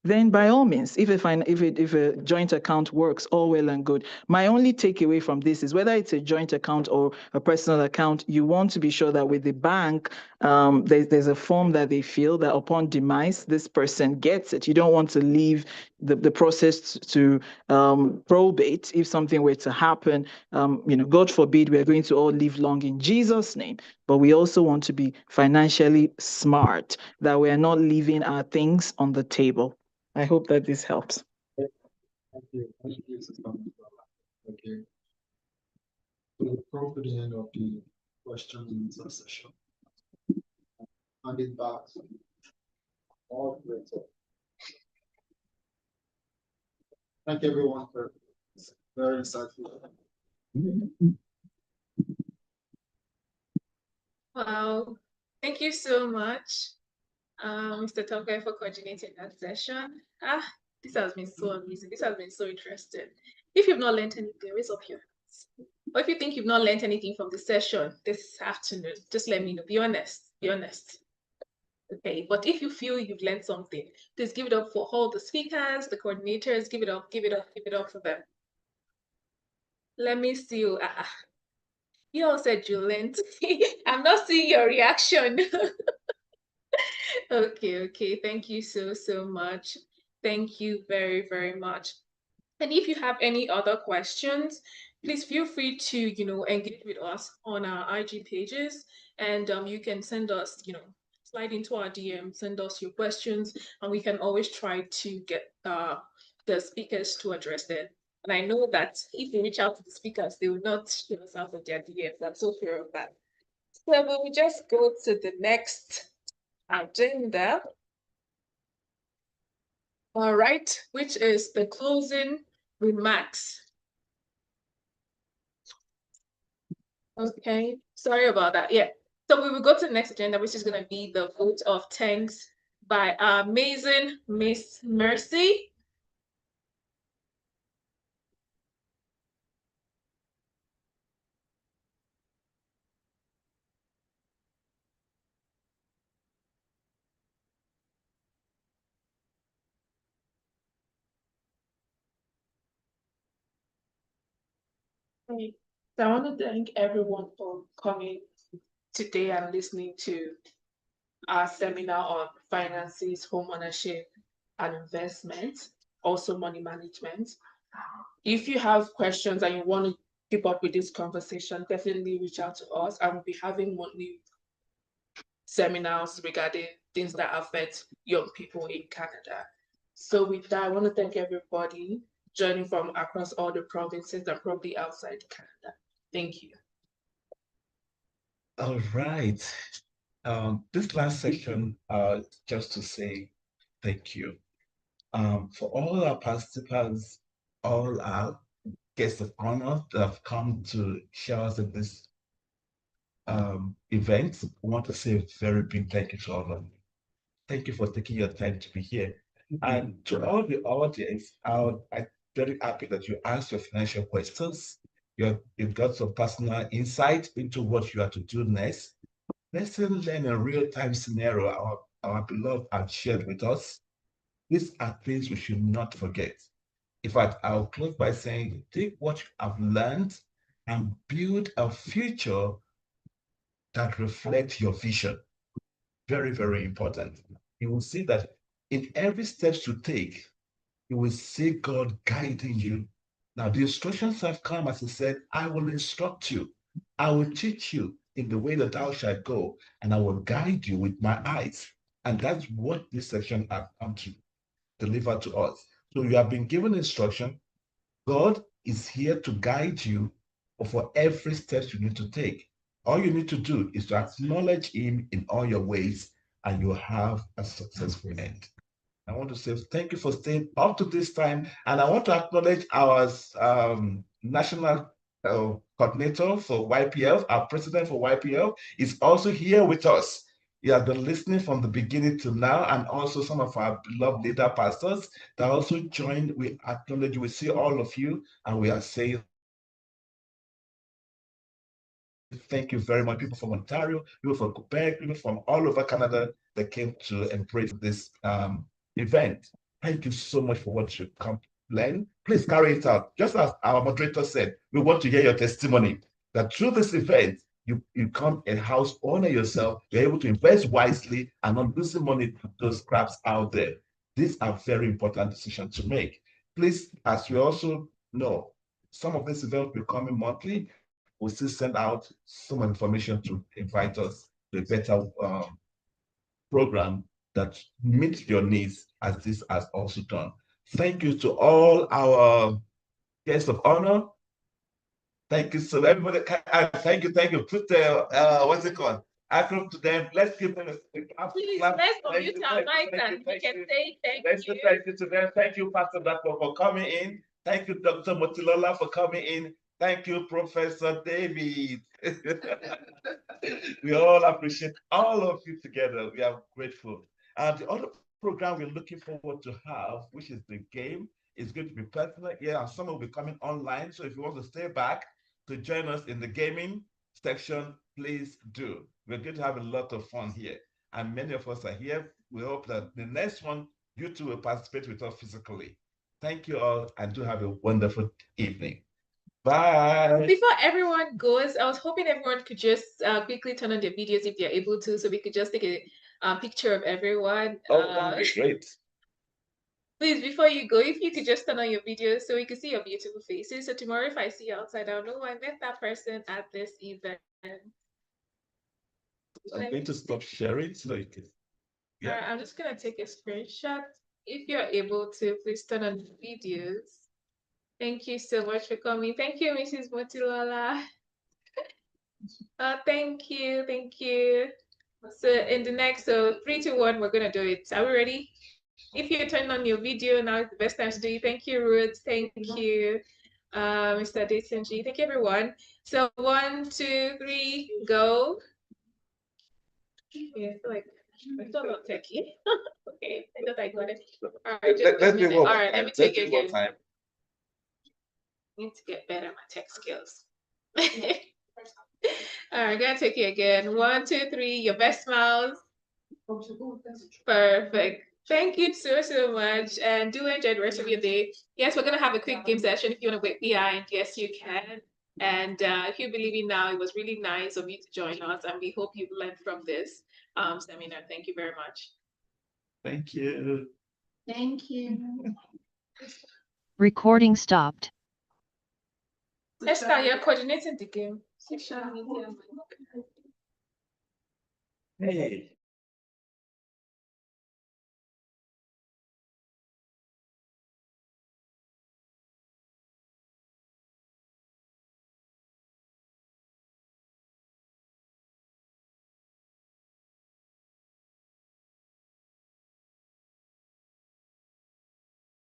S1: then by all means, if a joint account works, all well and good. My only takeaway from this is whether it's a joint account or a personal account, you want to be sure that with the bank, there's a form that they fill that upon demise, this person gets it. You don't want to leave the process to probate if something were to happen. God forbid, we're going to all live long in Jesus' name. But we also want to be financially smart, that we're not leaving our things on the table. I hope that this helps.
S4: Thank you. Thank you, Sister Mabala. Okay. So we've come to the end of the question and answer session. Hand it back to all the Thank everyone for very insightful.
S2: Wow. Thank you so much, Mr. Tonkai, for coordinating that session. This has been so amazing. This has been so interesting. If you've not learned anything, raise up your hands. Or if you think you've not learned anything from the session this afternoon, just let me know. Be honest. Be honest. Okay, but if you feel you've learned something, please give it up for all the speakers, the coordinators. Give it up, give it up, give it up for them. Let me see you. You all said you learned. I'm not seeing your reaction. Okay. Thank you so much. Thank you very, very much. And if you have any other questions, please feel free to, engage with us on our IG pages, and you can send us, slide into our DM, send us your questions, and we can always try to get the speakers to address them. And I know that if we reach out to the speakers, they will not show us out of their DMs. I'm so sure of that. So we will just go to the next agenda. All right, which is the closing remarks. Okay, sorry about that. Yeah, so we will go to the next agenda, which is going to be the vote of thanks by our amazing Miss Mercy. Okay. So I want to thank everyone for coming today and listening to our seminar on finances, home ownership, and investment, also money management. If you have questions and you want to keep up with this conversation, definitely reach out to us. I will be having monthly seminars regarding things that affect young people in Canada. So with that, I want to thank everybody joining from across all the provinces and probably outside Canada. Thank you.
S8: All right. This last section, just to say thank you. For all our participants, all our guests of honor that have come to share us in this event, I want to say a very big thank you to all of them. Thank you for taking your time to be here. And to all the audience, I'm very happy that you asked your financial questions. You've got some personal insight into what you are to do next. Lesson learned in a real-time scenario our beloved have shared with us. These are things we should not forget. In fact, I'll close by saying, take what you have learned and build a future that reflects your vision. Very, very important. You will see that in every steps you take, you will see God guiding you. Now, the instructions have come, as I said, I will instruct you. I will teach you in the way that thou shalt go, and I will guide you with my eyes. And that's what this section has come to deliver to us. So you have been given instruction. God is here to guide you for every step you need to take. All you need to do is to acknowledge him in all your ways, and you have a successful end. I want to say thank you for staying up to this time. And I want to acknowledge our national coordinator for YPF, our president for YPF, is also here with us. You have been listening from the beginning to now, and also some of our beloved leader pastors that also joined. We acknowledge, we see all of you, and we are saying thank you very much. People from Ontario, people from Quebec, people from all over Canada that came to embrace this event. Thank you so much for what you come learn. Please carry it out. Just as our moderator said, we want to hear your testimony that through this event, you become a house owner yourself, you're able to invest wisely and not losing money to those scraps out there. These are very important decisions to make. Please, as we also know, some of these events will be coming monthly. We'll still send out some information to invite us to a better program that meets your needs, as this has also done. Thank you to all our guests of honor. Thank you so everybody. Thank you. Put the what's it called? Acronym to them. Let's give them a clap.
S2: Please, let's unmute our mics and we can say thank you.
S8: Thank you to them. Thank you, Pastor Dapo, for coming in. Thank you, Dr. Motilola, for coming in. Thank you, Professor David. We all appreciate all of you together. We are grateful. And the other program we're looking forward to have, which is the game, is going to be personal. Yeah, and some will be coming online. So if you want to stay back to join us in the gaming section, please do. We're going to have a lot of fun here. And many of us are here. We hope that the next one, you too will participate with us physically. Thank you all, and do have a wonderful evening. Bye.
S2: Before everyone goes, I was hoping everyone could just quickly turn on their videos if they're able to, so we could just take a picture of everyone.
S8: Oh, that would be great.
S2: Please, before you go, if you could just turn on your videos so we can see your beautiful faces. So tomorrow, if I see you outside, I'll know I met that person at this event.
S8: I'm going to stop sharing so you can.
S2: Yeah. I'm just gonna take a screenshot. If you're able to, please turn on the videos. Thank you so much for coming. Thank you, Mrs. Motilola. Thank you. So in the next, 3, 2, 1, we're gonna do it. Are we ready? If you're turning on your video, now is the best time to do it. Thank you, Ruth. Thank you, Mr. Desenji. Thank you, everyone. So 1, 2, 3, go. Yeah, I feel like I'm still not techie. Okay, I thought I got it. All right, let me take it again. I need to get better at my tech skills. All right, gonna take it again. 1, 2, 3, your best smiles. Perfect. Thank you so much, and do enjoy the rest of your day. Yes, we're gonna have a quick game session if you want to wait behind. Yes, you can. And if you believe it now, it was really nice of you to join us, and we hope you've learned from this seminar. Thank you very much.
S8: Thank you.
S2: Thank you.
S9: Recording stopped.
S2: Esther, you're coordinating the game. Social media.
S8: Hey.